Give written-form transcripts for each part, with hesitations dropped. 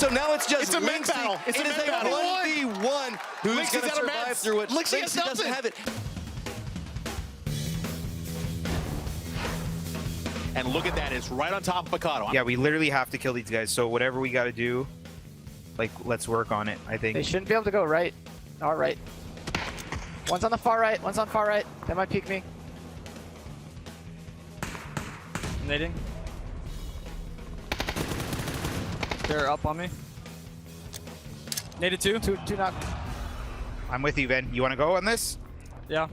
So now it's just It's a men Lynxy. battle. It's it a is men a battle. 1v1 who's Lynxy's going to out of survive meds. through it. Lynxy has doesn't nothing. have it. And look at that, it's right on top of Mikado. Yeah, we literally have to kill these guys. So whatever we got to do, like, let's work on it, I think. They shouldn't be able to go right. All right. One's on the far right. One's on far right. That might peek me. Nading. They're up on me. Naded two. Two knock. I'm with you, Ben. You want to go on this? Yeah.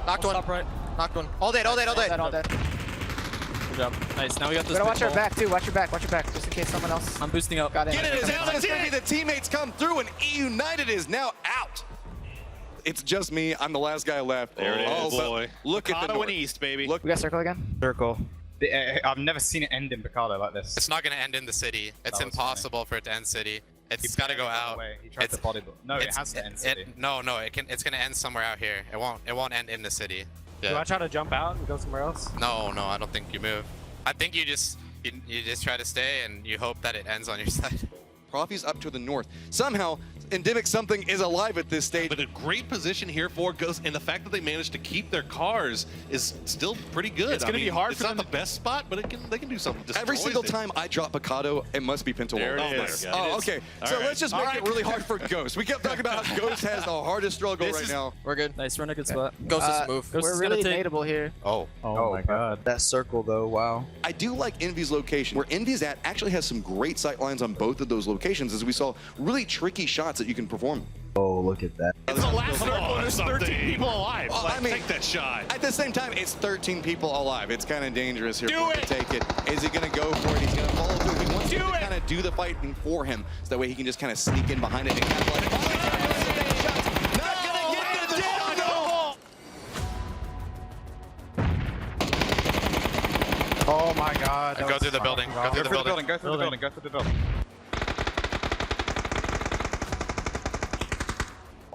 Knocked one. Top right. Knocked one. All dead, all dead, all dead. All dead. Good job. Nice. Now we got this. We gotta watch big our ball. back too. Watch your back. Watch your back, just in case someone else I'm boosting up. got in. Get it, it's going to be the teammates come through, and E United is now out. It's just me. I'm the last guy left. There it is. Oh, but Boy. Look at the Mikado north. and East, baby. Look, We got circle again. Circle. I've never seen it end in Picado like this. It's not going to end in the city. It's That was impossible for it to end city. It's got to go out. He tried to body blow. No, it has to end city. No, it's going to end somewhere out here. It won't end in the city. Do I try to jump out and go somewhere else? No, I don't think you move. I think you just try to stay and you hope that it ends on your side. Profi's up to the north. Somehow, Endemic something is alive at this stage. But a great position here for Ghost, and the fact that they managed to keep their cars is still pretty good. It's going to be hard it's for not them the best spot, but they can do something. Every single time I drop Picado, it must be Pentawall. There it Oh, is. Oh, okay. So let's just make it really hard for Ghost. We kept talking about how Ghost has the hardest struggle right now. We're good. Nice, we're in a good spot. Ghost doesn't move. Ghost We're is gonna really take- nadeable here. Oh. Oh my god. That circle, though, wow. I do like Envy's location. Where Envy's at actually has some great sight lines on both of those locations, as we saw really tricky shots that you can perform. Oh, look at that. It's the last circle and there's 13 something. people alive. Well, I mean, take that shot. At the same time, it's 13 people alive. It's kind of dangerous here Do for him it! to take it. Is he going to go for it? He's going to follow through. He wants Do to it! kind of do the fighting for him, so that way he can just kind of sneak in behind it and kind of like, not going to get the down. Oh my god. Go through the building. Go through the building. Go through the building. Go through the building.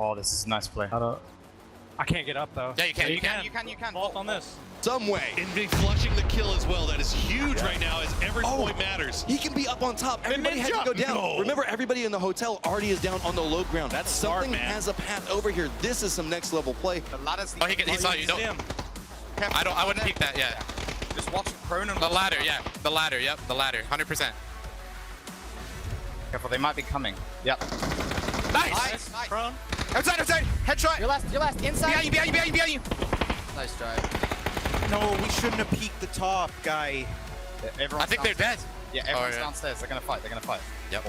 Oh, this is a nice play. I can't get up though. Yeah, you can. You can. Vault on this. Some way. Envy flushing the kill as well. That is huge right now, as every Oh. point matters. He can be up on top. Everybody has to go down. No. Remember, everybody in the hotel already is down on the low ground. That's Something smart, man. has a path over here. This is some next level play. The ladder's Oh, he saw you. Don't. I wouldn't peek that. Yeah. Just watch prone and The ladder. Yeah. The ladder. Yep. The ladder. 100%. careful, they might be coming. Yep. Nice. Prone. Outside. Headshot. You're last inside. Behind you. Nice drive. No, we shouldn't have peeked the top, guy. Everyone's I think they're dead. Yeah, everyone's yeah. downstairs. They're gonna fight. They're gonna fight. Yep.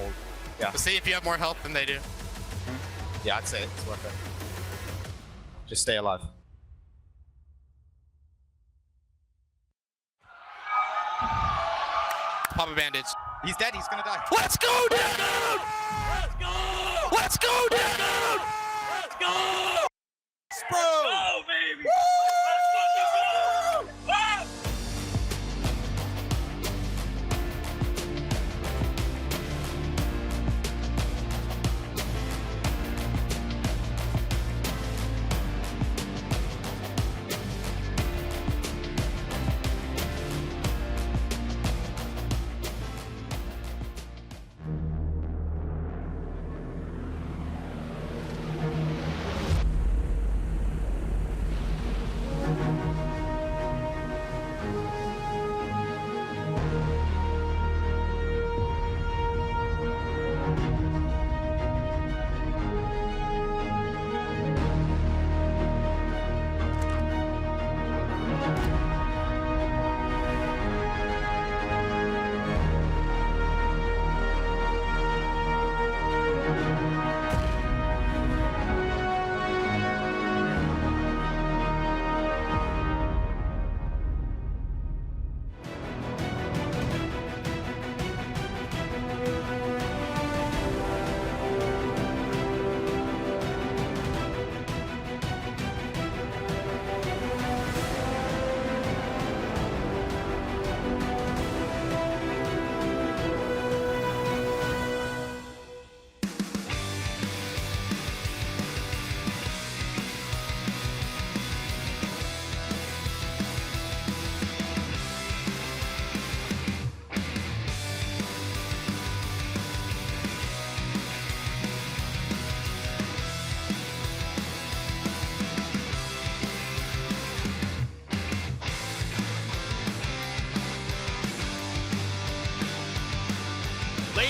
Yeah. Let's see if you have more health than they do. Yeah, I'd say it's worth it. Just stay alive. Pop a bandage. He's dead. He's gonna die. Let's go, dude! Let's go! Let's go, dude! Let's go! Bro! Baby!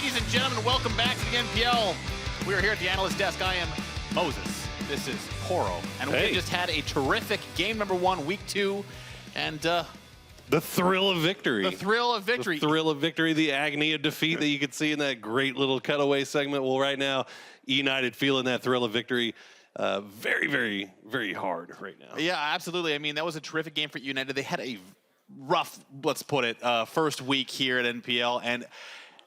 ladies and gentlemen, welcome back to the NPL. We are here at the analyst desk. I am Moses. This is Koro. And we just had a terrific game number 1, week 2. And The thrill of victory. the thrill of victory. The thrill of victory, the agony of defeat that you could see in that great little cutaway segment. Well, right now, United feeling that thrill of victory very, very, very hard right now. Yeah, absolutely. I mean, that was a terrific game for United. They had a rough, let's put it, first week here at NPL. And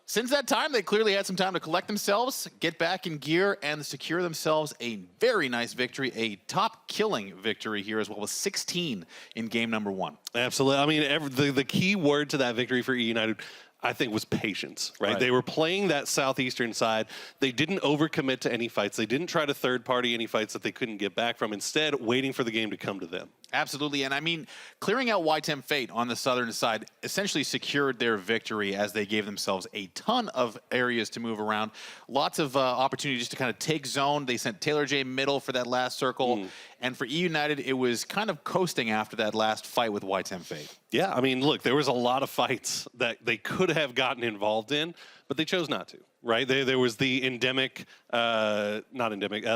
since that time, they clearly had some time to collect themselves, get back in gear, and secure themselves a very nice victory, a top-killing victory here as well, with 16 in game number 1. Absolutely. I mean, the key word to that victory for United, I think, was patience, right? They were playing that southeastern side. They didn't overcommit to any fights. They didn't try to third-party any fights that they couldn't get back from. Instead, waiting for the game to come to them. Absolutely. And I mean, clearing out YTEM Fate on the southern side essentially secured their victory as they gave themselves a ton of areas to move around. Lots of opportunities to kind of take zone. They sent Taylor J middle for that last circle. And for E United, it was kind of coasting after that last fight with YTEM Fate. Yeah, I mean, look, there was a lot of fights that they could have gotten involved in, but they chose not to, right? There was the endemic, the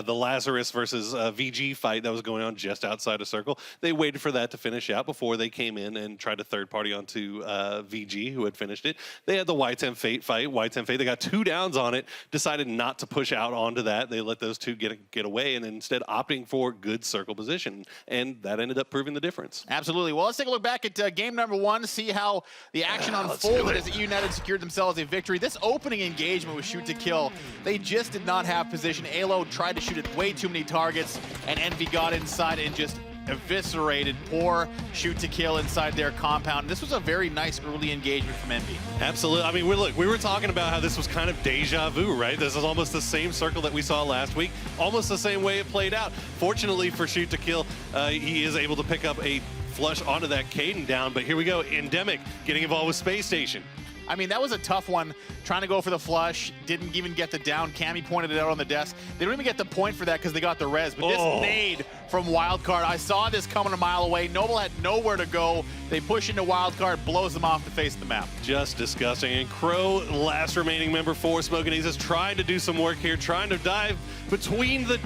Lazarus versus VG fight that was going on just outside of Circle. They waited for that to finish out before they came in and tried to third party onto VG, who had finished it. They had the YTEM Fate fight. YTEM Fate, they got 2 downs on it, decided not to push out onto that. They let those 2 get away, and instead opting for good Circle position, and that ended up proving the difference. Absolutely. Well, let's take a look back at game number 1, see how the action unfolded as E United secured themselves a victory. This opening engagement with shoot to kill, they just did not have position. Alo tried to shoot at way too many targets, and Envy got inside and just eviscerated poor shoot to kill inside their compound. This was a very nice early engagement from Envy. Absolutely. I mean, we were talking about how this was kind of deja vu, right? This is almost the same circle that we saw last week, almost the same way it played out. Fortunately for shoot to kill, he is able to pick up a flush onto that Caden down, but here we go. Endemic getting involved with Space Station. I mean, that was a tough one, trying to go for the flush, didn't even get the down. Cammy pointed it out on the desk. They don't even get the point for that because they got the res, but this nade from Wildcard, I saw this coming a mile away. Noble had nowhere to go. They push into Wildcard, blows them off the face of the map. Just disgusting. And Crow, last remaining member for Smoking Aces, trying to do some work here, trying to dive between the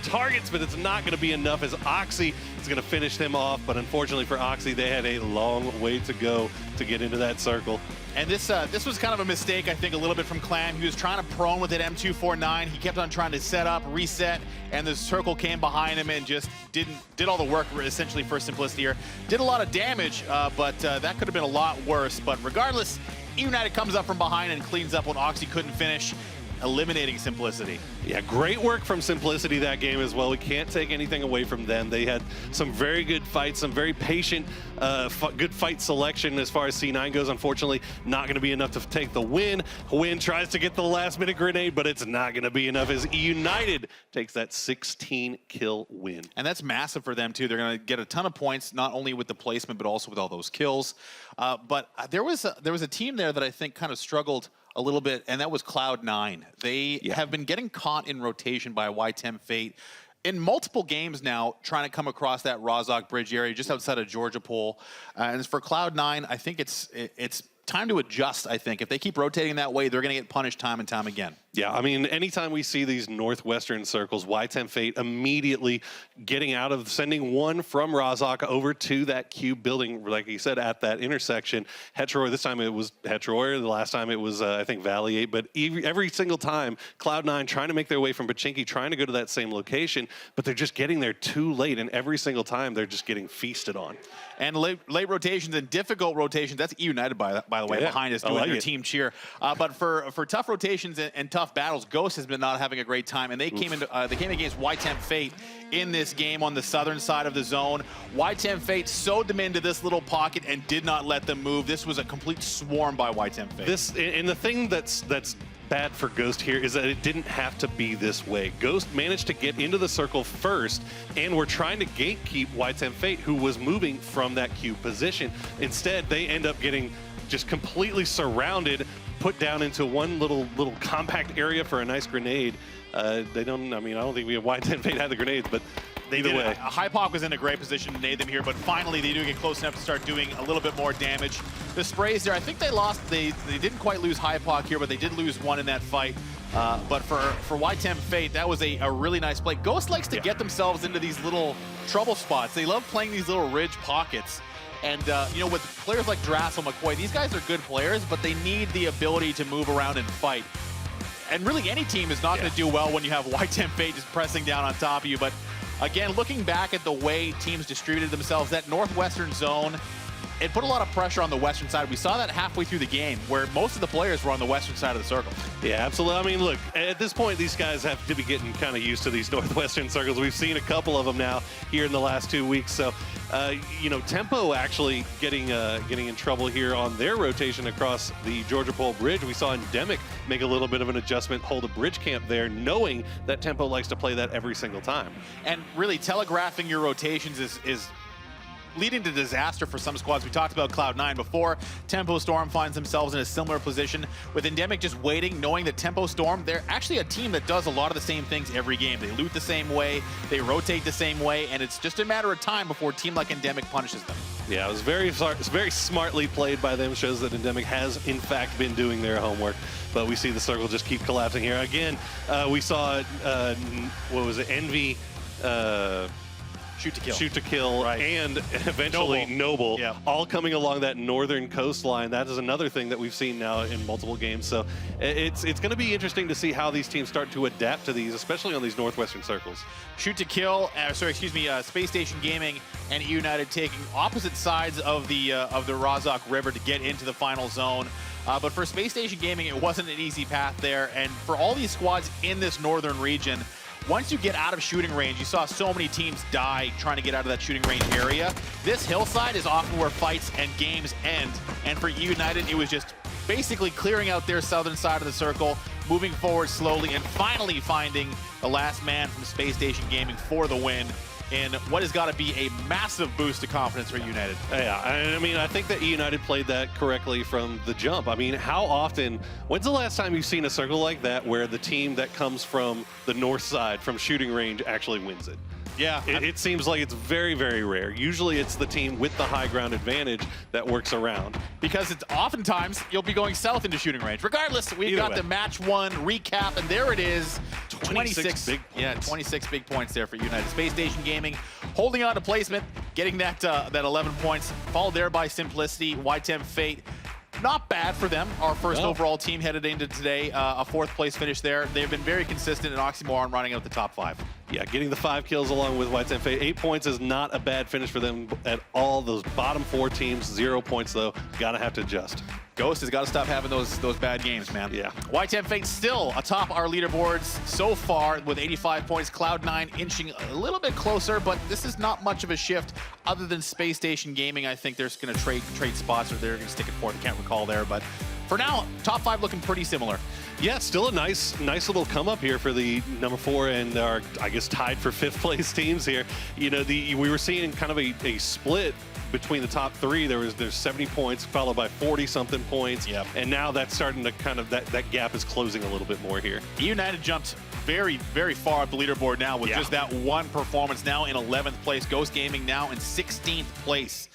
targets, but it's not going to be enough as Oxy is going to finish them off. But unfortunately for Oxy, they had a long way to go to get into that circle. And this was kind of a mistake, I think, a little bit from Clam. He was trying to prone with it M249. He kept on trying to set up, reset, and the circle came behind him and just did all the work essentially for Simplicity here. Did a lot of damage, but that could have been a lot worse. But regardless, E United comes up from behind and cleans up what Oxy couldn't finish, eliminating Simplicity. Yeah, great work from Simplicity that game as well. We can't take anything away from them. They had some very good fights, some very patient, good fight selection as far as C9 goes. Unfortunately, not going to be enough to take the win. Win tries to get the last-minute grenade, but it's not going to be enough as United takes that 16-kill win. And that's massive for them, too. They're going to get a ton of points, not only with the placement, but also with all those kills. But there was a team there that I think kind of struggled a little bit, and that was Cloud9. They have been getting caught in rotation by YTEM Fate in multiple games now, trying to come across that Rozhok Bridge area just outside of Georgia Pole. And for Cloud9, I think it's time to adjust, I think. If they keep rotating that way, they're going to get punished time and time again. Yeah, I mean, anytime we see these northwestern circles, YTEM Fate immediately getting out of sending one from Rozhok over to that cube building, like you said, at that intersection. Heteroy, this time it was Heteroy, the last time it was, I think, Valley 8, but every single time, Cloud9 trying to make their way from Pachinki, trying to go to that same location, but they're just getting there too late, and every single time they're just getting feasted on. And late rotations and difficult rotations, that's E United, by the way, behind us doing their team cheer. But for tough rotations and tough battles, Ghost has been not having a great time, and they came against YTEM Fate in this game on the southern side of the zone. YTEM Fate sewed them into this little pocket and did not let them move. This was a complete swarm by YTEM Fate. And the thing that's bad for Ghost here is that it didn't have to be this way. Ghost managed to get into the circle first, and we're trying to gatekeep YTEM Fate, who was moving from that cube position. Instead, they end up getting just completely surrounded, put down into one little compact area for a nice grenade. I don't think YTEM Fate had the grenades, but They Either did. way. Hypoc was in a great position to nade them here, but finally they do get close enough to start doing a little bit more damage. The sprays there, I think they lost. They didn't quite lose Hypoc here, but they did lose one in that fight. But for YTEM Fate, that was a really nice play. Ghost likes to get themselves into these little trouble spots. They love playing these little ridge pockets. And, you know, with players like Drassel, McCoy, these guys are good players, but they need the ability to move around and fight. And really, any team is not going to do well when you have YTEM Fate just pressing down on top of you. But, again, looking back at the way teams distributed themselves, that northwestern zone, it put a lot of pressure on the western side. We saw that halfway through the game, where most of the players were on the western side of the circle. Yeah, absolutely. I mean, look, at this point, these guys have to be getting kind of used to these northwestern circles. We've seen a couple of them now here in the last 2 weeks. So, you know, Tempo actually getting in trouble here on their rotation across the Georgia Pole Bridge. We saw Endemic make a little bit of an adjustment, hold a bridge camp there, knowing that Tempo likes to play that every single time. And really, telegraphing your rotations is leading to disaster for some squads. We talked about Cloud9 before. Tempo Storm finds themselves in a similar position with Endemic just waiting, knowing that Tempo Storm, they're actually a team that does a lot of the same things every game. They loot the same way, they rotate the same way, and it's just a matter of time before a team like Endemic punishes them. Yeah, it was very smartly played by them. Shows that Endemic has, in fact, been doing their homework. But we see the circle just keep collapsing here. Again, we saw, what was it, Envy... Shoot to kill, right. And eventually Noble, Yeah. all coming along that northern coastline. That is another thing that we've seen now in multiple games. So it's going to be interesting to see how these teams start to adapt to these, especially on these northwestern circles. Shoot to kill, Space Station Gaming and United taking opposite sides of the Razak River to get into the final zone. But for Space Station Gaming, it wasn't an easy path there. And for all these squads in this northern region, once you get out of shooting range, you saw so many teams die trying to get out of that shooting range area. This hillside is often where fights and games end. And for United, it was just basically clearing out their southern side of the circle, moving forward slowly, and finally finding the last man from Space Station Gaming for the win in what has got to be a massive boost to confidence for United. Yeah, I mean, I think that United played that correctly from the jump. I mean, how often, when's the last time you've seen a circle like that where the team that comes from the north side, from shooting range, actually wins it? Yeah. It seems like it's very, very rare. Usually it's the team with the high ground advantage that works around. Because it's oftentimes you'll be going south into shooting range. Regardless, we've got the match one recap, and there it is. 26 big points. Yeah, 26 big points there for United. Space Station Gaming holding on to placement, getting that 11 points, followed there by Simplicity, YTEM Fate. Not bad for them. Our first overall team headed into today, a 4th place finish there. They've been very consistent in Oxymoron running out the top 5. Yeah, getting the 5 kills along with YTEM Fate. 8 points is not a bad finish for them at all. Those bottom 4 teams, 0 points though. Gotta have to adjust. Ghost has got to stop having those bad games, man. Yeah. YTEM Fate still atop our leaderboards so far with 85 points. Cloud9 inching a little bit closer, but this is not much of a shift other than Space Station Gaming. I think they're just going to trade spots, or they're going to stick it forth. I can't recall there, but for now, top 5 looking pretty similar. Yeah, still a nice little come up here for the number 4 and our, I guess, tied for 5th place teams here. You know, we were seeing kind of a split between the top 3. There's 70 points followed by 40-something points. Yep. And And now that's starting to kind of, that gap is closing a little bit more here. United jumped very, very far up the leaderboard now with just that one performance. Now in 11th place. Ghost Gaming now in 16th place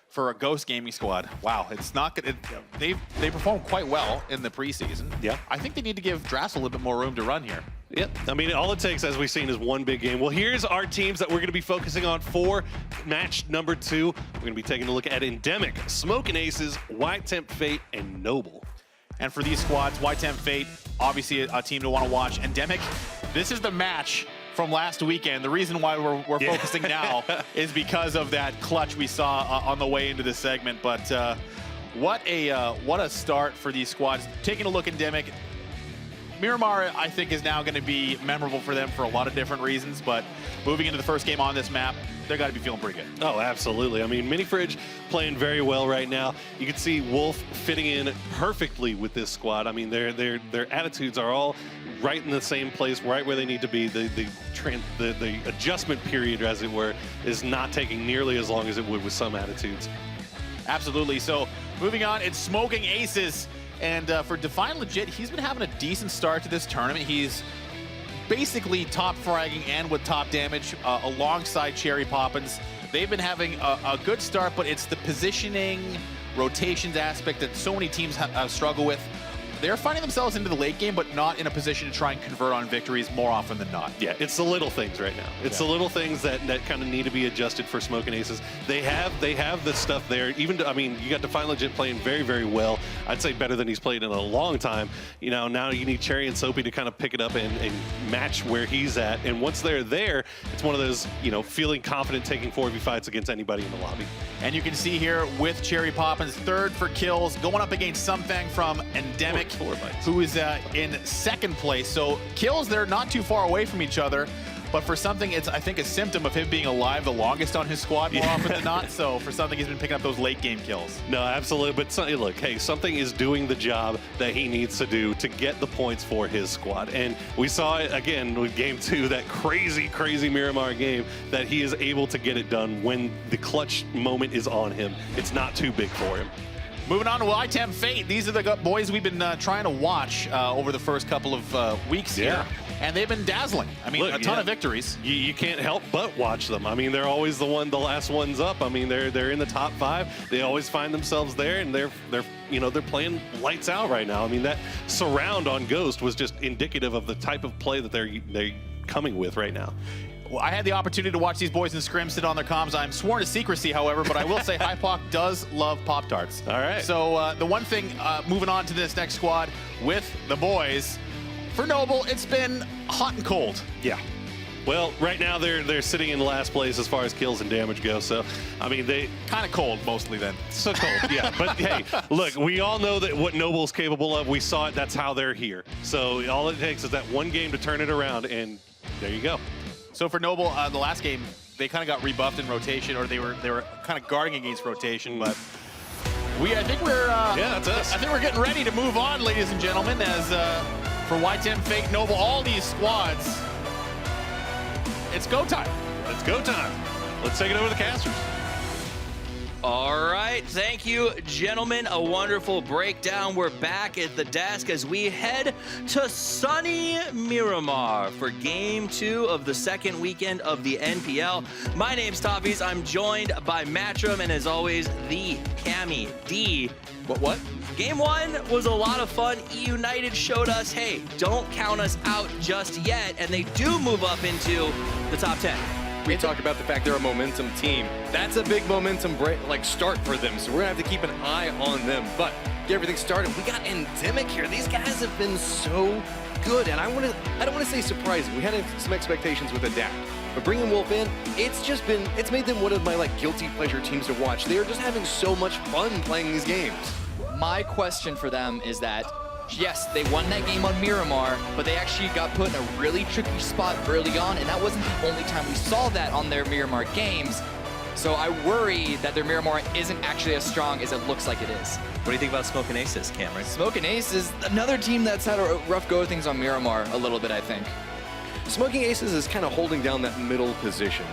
for a Ghost Gaming squad. Wow, it's not good. They performed quite well in the preseason. Yeah. I think they need to give Drassel a little bit more room to run here. Yep. I mean, all it takes, as we've seen, is one big game. Well, here's our teams that we're going to be focusing on for match number 2. We're going to be taking a look at Endemic, Smoking Aces, YTEM Fate, and Noble. And for these squads, YTEM Fate, obviously a team to want to watch. Endemic, this is the match from last weekend. The reason why we're focusing now is because of that clutch we saw on the way into this segment. But what a start for these squads. Taking a look at Endemic, Miramar, I think, is now going to be memorable for them for a lot of different reasons, but moving into the first game on this map, they're got to be feeling pretty good. Oh, absolutely. I mean, Mini Fridge playing very well right now. You can see Wolf fitting in perfectly with this squad. I mean, their attitudes are all right in the same place, right where they need to be. The adjustment period, as it were, is not taking nearly as long as it would with some attitudes. Absolutely. So moving on, it's Smoking Aces. And for Define Legit, he's been having a decent start to this tournament. He's basically top fragging and with top damage alongside Cherry Poppins. They've been having a good start, but it's the positioning, rotations aspect that so many teams struggle with. They're finding themselves into the late game, but not in a position to try and convert on victories more often than not. Yeah, it's the little things right now. It's the little things that kind of need to be adjusted for Smoking Aces. They have the stuff there. Even I mean, you got Define Legit playing very, very well. I'd say better than he's played in a long time. You know, now you need Cherry and Soapy to kind of pick it up and match where he's at. And once they're there, it's one of those, you know, feeling confident taking 4v fights against anybody in the lobby. And you can see here with Cherry Poppins, third for kills, going up against Something from Endemic, who is in second place. So kills, they're not too far away from each other. But for Something, it's, I think, a symptom of him being alive the longest on his squad more often than not. So for Something, he's been picking up those late game kills. No, absolutely. But look, hey, Something is doing the job that he needs to do to get the points for his squad. And we saw it again with game 2, that crazy, crazy Miramar game, that he is able to get it done when the clutch moment is on him. It's not too big for him. Moving on to ITEM Fate. These are the boys we've been trying to watch over the first couple of weeks here. And they've been dazzling. I mean, a ton of victories. You can't help but watch them. I mean, they're always the last ones up. I mean, they're in the top 5. They always find themselves there, and they're playing lights out right now. I mean, that surround on Ghost was just indicative of the type of play that they're coming with right now. Well, I had the opportunity to watch these boys in scrim sit on their comms. I'm sworn to secrecy, however, but I will say Hypoc does love Pop-Tarts. All right. So the one thing, moving on to this next squad with the boys, for Noble, it's been hot and cold. Yeah. Well, right now they're sitting in last place as far as kills and damage go. So, I mean, they kind of cold mostly then. So cold, yeah. But hey, look, we all know that what Noble's capable of. We saw it. That's how they're here. So all it takes is that one game to turn it around, and there you go. So for Noble, the last game, they kind of got rebuffed in rotation, or they were kind of guarding against rotation. But I think we're that's us. I think we're getting ready to move on, ladies and gentlemen. As for ITEM Fate, Noble, all these squads, it's go time. It's go time. Let's take it over to the casters. All right, thank you, gentlemen. A wonderful breakdown. We're back at the desk as we head to sunny Miramar for Game 2 of the second weekend of the NPL. My name's Toppies. I'm joined by Matrim, and as always, the Cammy D. What? Game 1 was a lot of fun. United showed us, hey, don't count us out just yet, and they do move up into the top 10. We talk about the fact they're a momentum team. That's a big momentum start for them, so we're gonna have to keep an eye on them. But get everything started. We got Endemic here. These guys have been so good, and I don't want to say surprising. We had some expectations with Adapt, but bringing Wolf in, it's made them one of my guilty pleasure teams to watch. They are just having so much fun playing these games. My question for them is that, yes, they won that game on Miramar, but they actually got put in a really tricky spot early on, and that wasn't the only time we saw that on their Miramar games. So I worry that their Miramar isn't actually as strong as it looks like it is. What do you think about Smoking Aces, Cameron? Smoking Ace is another team that's had a rough go of things on Miramar a little bit, I think. Smoking Aces is kind of holding down that middle position.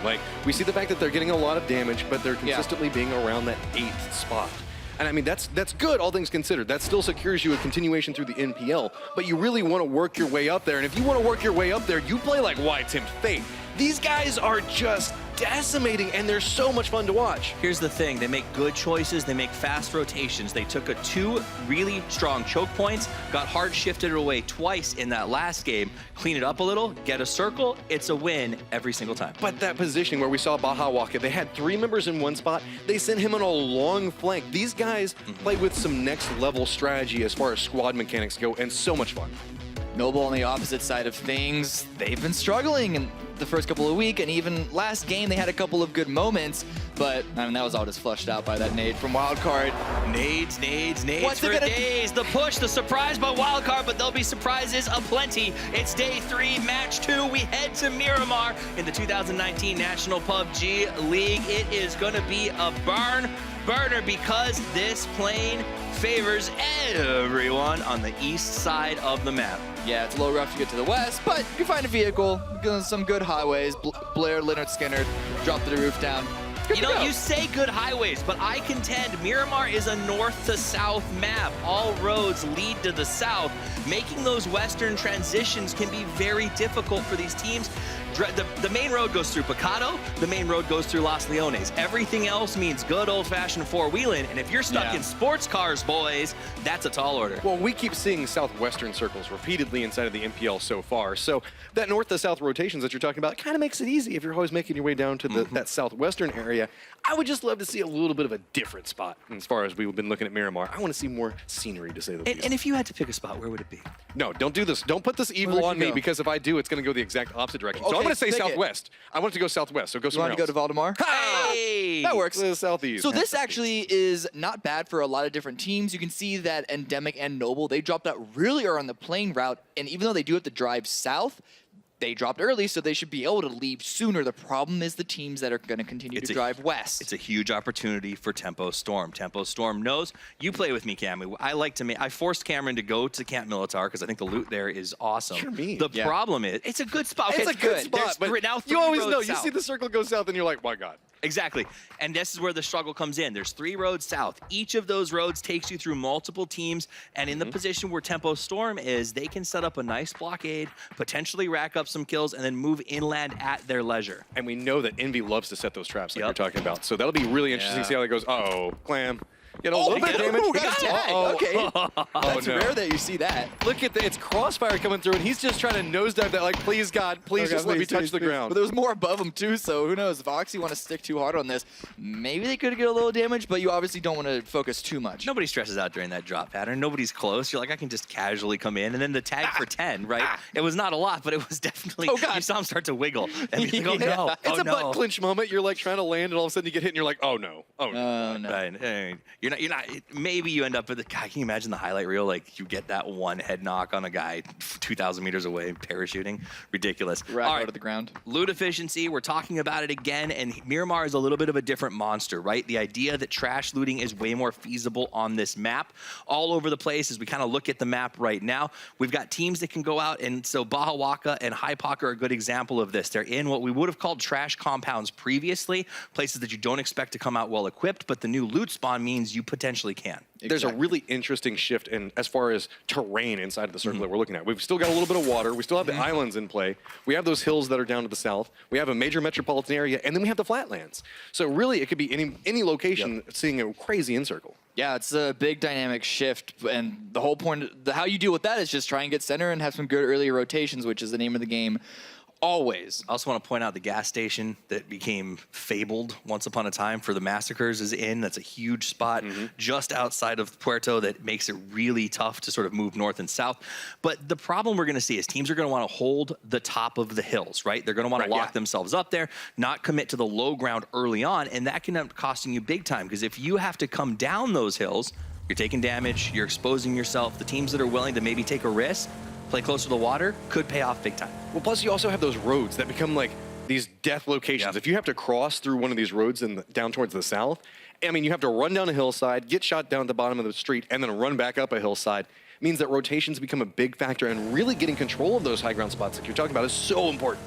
We see the fact that they're getting a lot of damage, but they're consistently being around that 8th spot. And I mean, that's good, all things considered. That still secures you a continuation through the NPL, but you really want to work your way up there. And if you want to work your way up there, you play like ITEM Fate. These guys are just decimating, and they're so much fun to watch. Here's the thing, they make good choices, they make fast rotations. They took 2 really strong choke points, got hard shifted away twice in that last game, clean it up a little, get a circle, it's a win every single time. But that positioning where we saw Baja walk it, they had 3 members in one spot, they sent him on a long flank. These guys play with some next level strategy as far as squad mechanics go, and so much fun. Noble on the opposite side of things, they've been struggling in the first couple of weeks, and even last game they had a couple of good moments, but I mean, that was all just flushed out by that nade from Wildcard. Nades for days. The push, the surprise by Wildcard, but there'll be surprises aplenty. It's day 3, match 2. We head to Miramar in the 2019 National PUBG League. It is gonna be a burner because this plane favors everyone on the east side of the map. Yeah, it's a little rough to get to the west, but you find a vehicle, some good highways, Blair, Leonard Skinner, drop the roof down. You know, you say good highways, but I contend Miramar is a north to south map. All roads lead to the south. Making those western transitions can be very difficult for these teams. The main road goes through Picado, the main road goes through Los Leones. Everything else means good old-fashioned four-wheeling, and if you're stuck in sports cars, boys, that's a tall order. Well, we keep seeing southwestern circles repeatedly inside of the NPL so far, so that north to south rotations that you're talking about kind of makes it easy if you're always making your way down to that southwestern area. I would just love to see a little bit of a different spot as far as we've been looking at Miramar. I want to see more scenery, to say the least. And if you had to pick a spot, where would it be? No, don't do this. Don't put this evil on me, because if I do, it's going to go the exact opposite direction. So I'm going to say southwest. I want it to go southwest, so go somewhere else. You want to go to Valdemar? Hey! That works. Southeast. So this actually is not bad for a lot of different teams. You can see that Endemic and Noble, they dropped out really early on the playing route, and even though they do have to drive south, they dropped early, so they should be able to leave sooner. The problem is the teams that are going to continue to drive west. It's a huge opportunity for Tempo Storm. Tempo Storm knows. You play with me, Cameron. I forced Cameron to go to Camp Militar because I think the loot there is awesome. Sure mean. The problem is, it's a good spot. It's a good spot, but now you always know. South. You see the circle go south, and you're like, my God. Exactly. And this is where the struggle comes in. There's 3 roads south. Each of those roads takes you through multiple teams. And in the position where Tempo Storm is, they can set up a nice blockade, potentially rack up some kills, and then move inland at their leisure. And we know that Envy loves to set those traps like you're talking about. So that'll be really interesting to see how that goes. Uh-oh, Clam. Get a little bit of damage. Got a tag. Okay. That's no. rare that you see that. Look at it's Crossfire coming through, and he's just trying to nosedive that, like, please, God, please just let me touch the ground. But there was more above him, too, so who knows? If Oxy want to stick too hard on this, maybe they could get a little damage, but you obviously don't want to focus too much. Nobody stresses out during that drop pattern. Nobody's close. You're like, I can just casually come in. And then the tag for 10, right? It was not a lot, but it was definitely, you saw him start to wiggle. And you're like, oh, no. It's a butt clinch moment. You're, like, trying to land, and all of a sudden you get hit, and you're like, oh, no. Oh, no. No. Right. You're not, maybe you end up with God, can you imagine the highlight reel? Like, you get that one head knock on a guy 2,000 meters away, parachuting. Ridiculous. Right out of the ground. Loot efficiency, we're talking about it again, and Miramar is a little bit of a different monster, right? The idea that trash looting is way more feasible on this map. All over the place as we kind of look at the map right now. We've got teams that can go out, and so Baja Waka and Hypoc are a good example of this. They're in what we would have called trash compounds previously, places that you don't expect to come out well equipped, but the new loot spawn means you potentially can. There's a really interesting shift in as far as terrain inside of the circle that we're looking at. We've still got a little bit of water. We still have the islands in play. We have those hills that are down to the south. We have a major metropolitan area, and then we have the flatlands. So really, it could be any location seeing a crazy in-circle. Yeah, it's a big dynamic shift, and the whole point, how you deal with that is just try and get center and have some good early rotations, which is the name of the game. Always. I also want to point out the gas station that became fabled once upon a time for the massacres is in. That's a huge spot just outside of Puerto that makes it really tough to sort of move north and south. But the problem we're going to see is teams are going to want to hold the top of the hills, right? They're going to want to lock themselves up there, not commit to the low ground early on, and that can end up costing you big time because if you have to come down those hills, you're taking damage, you're exposing yourself. The teams that are willing to maybe take a risk, play close to the water, could pay off big time. Well, plus you also have those roads that become like these death locations. If you have to cross through one of these roads down towards the south, I mean, you have to run down a hillside, get shot down at the bottom of the street, and then run back up a hillside. It means that rotations become a big factor, and really getting control of those high ground spots like you're talking about is so important.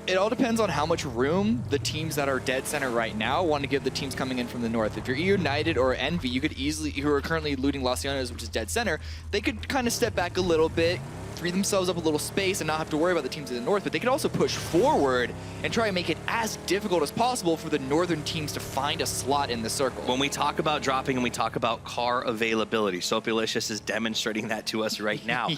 It all depends on how much room the teams that are dead center right now want to give the teams coming in from the north. If you're United or Envy, you could easily, who are currently looting Los Llanos, which is dead center, they could kind of step back a little bit, free themselves up a little space and not have to worry about the teams in the north, but they could also push forward and try and make it as difficult as possible for the northern teams to find a slot in the circle. When we talk about dropping and we talk about car availability, Soapylicious is demonstrating that to us right now.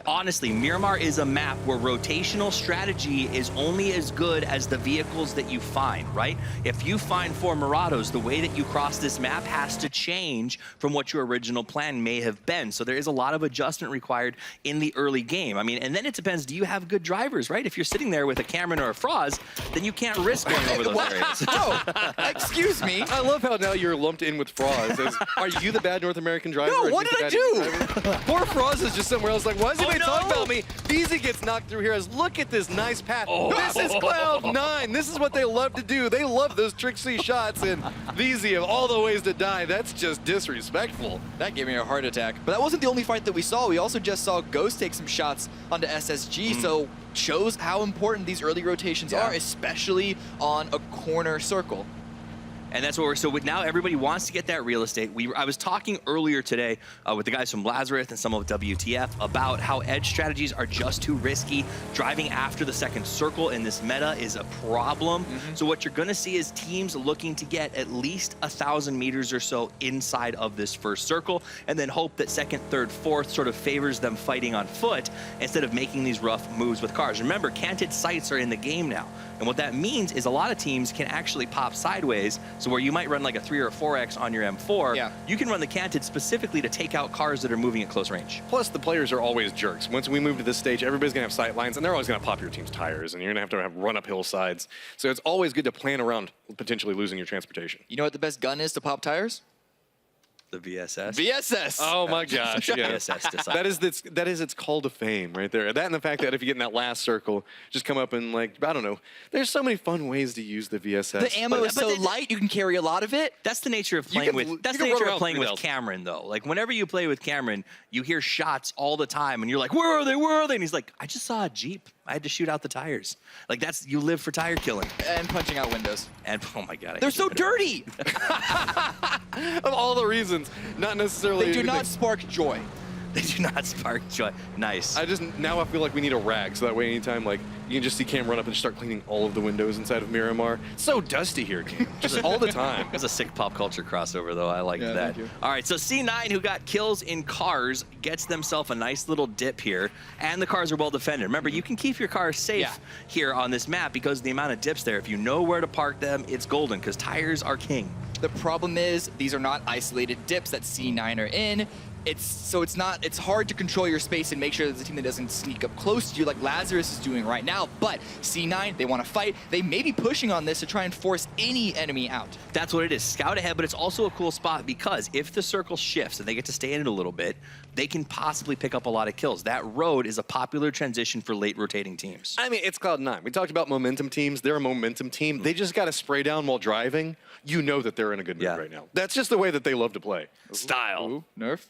Honestly, Miramar is a map where rotational strategy is only as good as the vehicles that you find, right? If you find 4 Morados, the way that you cross this map has to change from what your original plan may have been. So there is a lot of adjustment required in the early game. I mean, and then it depends, do you have good drivers, right? If you're sitting there with a Cameron or a Froz, then you can't risk going over those areas. No, excuse me. I love how now you're lumped in with Froz. Are you the bad North American driver? No, what did I do? Poor Froz is just somewhere else like, why is anybody talking about me? Beezy gets knocked through here as, look at this nice path. This is Cloud9. This is what they love to do. They love those tricksy shots, and Beezy of all the ways to die, that's just disrespectful. That gave me a heart attack. But that wasn't the only fight that we saw. We also just saw Ghost take some shots onto SSG, so shows how important these early rotations are, especially on a corner circle. And that's what we're, so with now everybody wants to get that real estate. I was talking earlier today with the guys from Lazarus and some of WTF about how edge strategies are just too risky. Driving after the second circle in this meta is a problem. So what you're gonna see is teams looking to get at least 1,000 meters or so inside of this first circle, and then hope that second, third, fourth sort of favors them fighting on foot instead of making these rough moves with cars. Remember, canted sights are in the game now. And what that means is a lot of teams can actually pop sideways. So where you might run like a 3 or a 4X on your M4, you can run the canted specifically to take out cars that are moving at close range. Plus, the players are always jerks. Once we move to this stage, everybody's going to have sight lines, and they're always going to pop your team's tires, and you're going to have run up hillsides. So it's always good to plan around potentially losing your transportation. You know what the best gun is to pop tires? The VSS. VSS. Oh my gosh, yeah. VSS that is its call to fame right there. That and the fact that if you get in that last circle, just come up and like, I don't know. There's so many fun ways to use the VSS. The ammo is so light, you can carry a lot of it. That's the nature of playing with. That's the nature of playing with Cameron, though. Like whenever you play with Cameron, you hear shots all the time, and you're like, "Where are they? Where are they?" And he's like, "I just saw a Jeep. I had to shoot out the tires." Like that's you live for tire killing and punching out windows. And oh my god, they're so dirty. Of all the reasons, not necessarily. They do not spark joy. They do not spark joy. Nice. I feel like we need a rag, so that way anytime like you can just see Cam run up and just start cleaning all of the windows inside of Miramar. It's so dusty here, Cam. Just all the time. That's a sick pop culture crossover, though. I like that. All right, so C9, who got kills in cars, gets themselves a nice little dip here, and the cars are well defended. Remember, you can keep your cars safe here on this map because of the amount of dips there. If you know where to park them, it's golden because tires are king. The problem is these are not isolated dips that C9 are in. It's hard to control your space and make sure there's a team that doesn't sneak up close to you like Lazarus is doing right now. But C9, they want to fight. They may be pushing on this to try and force any enemy out. That's what it is. Scout ahead, but it's also a cool spot because if the circle shifts and they get to stay in it a little bit, they can possibly pick up a lot of kills. That road is a popular transition for late rotating teams. I mean, it's Cloud9. We talked about momentum teams. They're a momentum team. They just got to spray down while driving. You know that they're in a good mood right now. That's just the way that they love to play. Style. Ooh, nerf.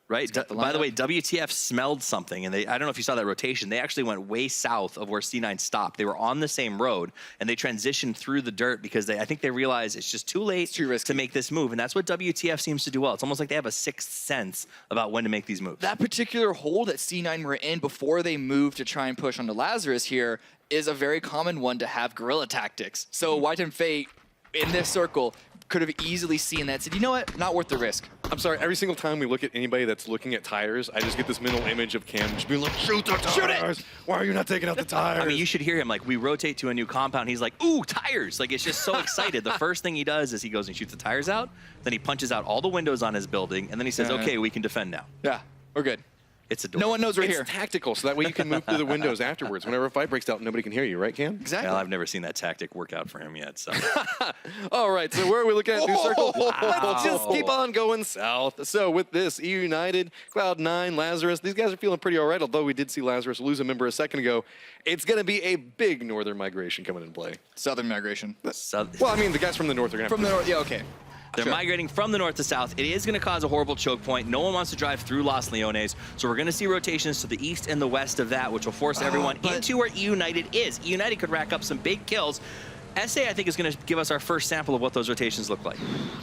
Right. By the way, WTF smelled something, and I don't know if you saw that rotation. They actually went way south of where C9 stopped. They were on the same road, and they transitioned through the dirt because I think they realized it's just too late to make this move, and that's what WTF seems to do well. It's almost like they have a sixth sense about when to make these moves. That particular hole that C9 were in before they moved to try and push onto Lazarus here is a very common one to have guerrilla tactics. So White and Fate in this circle could have easily seen that and said, you know what, not worth the risk. I'm sorry, every single time we look at anybody that's looking at tires, I just get this mental image of Cam just being like, shoot the tires! Shoot it! Why are you not taking out the tires? I mean, you should hear him. Like, we rotate to a new compound. He's like, ooh, tires! Like, it's just so excited. The first thing he does is he goes and shoots the tires out, then he punches out all the windows on his building, and then he says, okay, we can defend now. Yeah, we're good. It's adorable. No one knows we're here. It's tactical, so that way you can move through the windows afterwards. Whenever a fight breaks out, nobody can hear you, right, Cam? Exactly. Well, I've never seen that tactic work out for him yet, so. All right, so where are we looking at? New circle? Let's just keep on going south. So with this, EU United, Cloud9, Lazarus, these guys are feeling pretty all right, although we did see Lazarus lose a member a second ago. It's going to be a big northern migration coming into play. Southern migration. Well, I mean, the guys from the north are going to From the north, yeah, okay. They're migrating from the north to south. It is going to cause a horrible choke point. No one wants to drive through Los Leones, so we're going to see rotations to the east and the west of that, which will force everyone into where E United is. E United could rack up some big kills. SA, I think, is going to give us our first sample of what those rotations look like.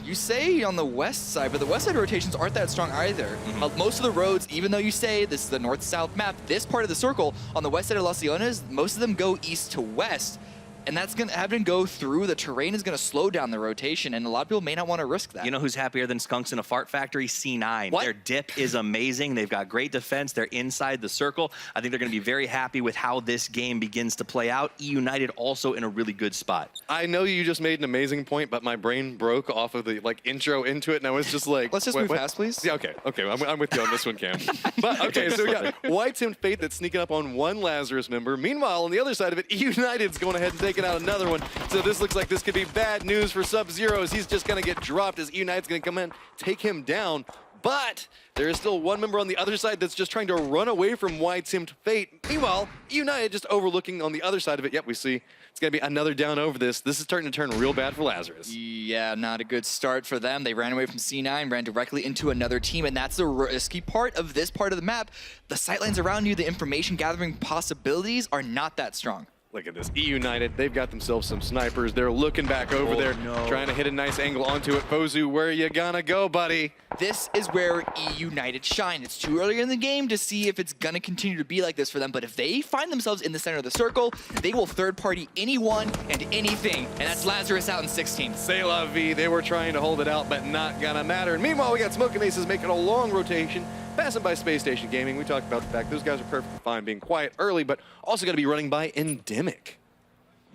You say on the west side, but the west side rotations aren't that strong either. Most of the roads, even though you say this is the north-south map, this part of the circle, on the west side of Los Leones, most of them go east to west. And that's going to have to go through. The terrain is going to slow down the rotation, and a lot of people may not want to risk that. You know who's happier than skunks in a fart factory? C9. What? Their dip is amazing. They've got great defense. They're inside the circle. I think they're going to be very happy with how this game begins to play out. E United also in a really good spot. I know you just made an amazing point, but my brain broke off of the intro into it, and I was just like, let's just move fast, please. Yeah, okay, I'm with you on this one, Cam. But okay, so we got White's and Fate that's sneaking up on one Lazarus member. Meanwhile, on the other side of it, E United's going ahead and taking out another one. So this looks like this could be bad news for Sub-Zero as he's just going to get dropped as E United's going to come in, take him down. But there is still one member on the other side that's just trying to run away from White's and Fate. Meanwhile, E United just overlooking on the other side of it. Yep, we see it's going to be another down over this. This is starting to turn real bad for Lazarus. Yeah, not a good start for them. They ran away from C9, ran directly into another team, and that's the risky part of this part of the map. The sightlines around you, the information gathering possibilities are not that strong. Look at this. E United, they've got themselves some snipers. They're looking back over there, trying to hit a nice angle onto it. Fozu, where you gonna go, buddy? This is where E United shine. It's too early in the game to see if it's gonna continue to be like this for them, but if they find themselves in the center of the circle, they will third party anyone and anything, and that's Lazarus out in 16. C'est la vie. They were trying to hold it out, but not gonna matter. And meanwhile, we got Smoking Aces making a long rotation, passing by Space Station Gaming. We talked about the fact those guys are perfectly fine being quiet early, but also gonna be running by Endemic.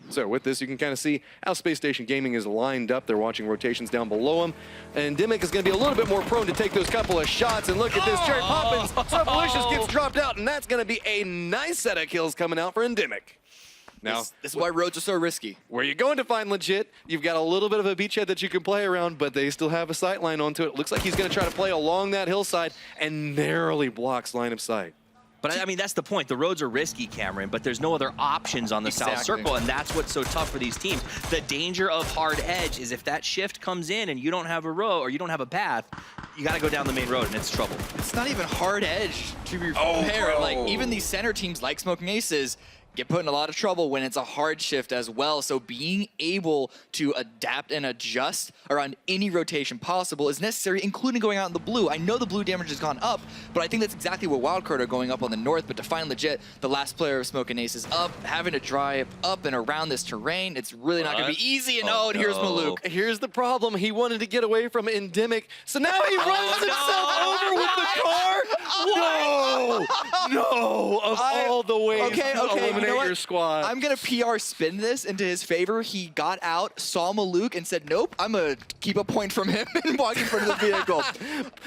So with this, you can kind of see how Space Station Gaming is lined up. They're watching rotations down below them. And Endemic is going to be a little bit more prone to take those couple of shots. And look at this, Jerry Poppins, Malicious gets dropped out, and that's going to be a nice set of kills coming out for Endemic. Now, This is why roads are so risky. where you're going to find legit, you've got a little bit of a beachhead that you can play around, but they still have a sight line onto it. Looks like he's going to try to play along that hillside and narrowly blocks line of sight. But I mean, that's the point. The roads are risky, Cameron, but there's no other options on the South Circle, and that's what's so tough for these teams. The danger of hard edge is if that shift comes in and you don't have a road or you don't have a path, you got to go down the main road, and it's trouble. It's not even hard edge to be fair. Like, even these center teams like Smoking Aces get put in a lot of trouble when it's a hard shift as well. So being able to adapt and adjust around any rotation possible is necessary, including going out in the blue. I know the blue damage has gone up, but I think that's exactly what Wildcard are going up on the north. But to find legit, the last player of Smoking Aces up, having to drive up and around this terrain, it's really not going to be easy. And and here's Maluk. Here's the problem. He wanted to get away from Endemic, so now he runs himself over with the car. No! Of all the ways to eliminate your squad. I'm going to PR spin this into his favor. He got out, saw Maluk, and said, nope, I'm going to keep a point from him and walk in front of the vehicle.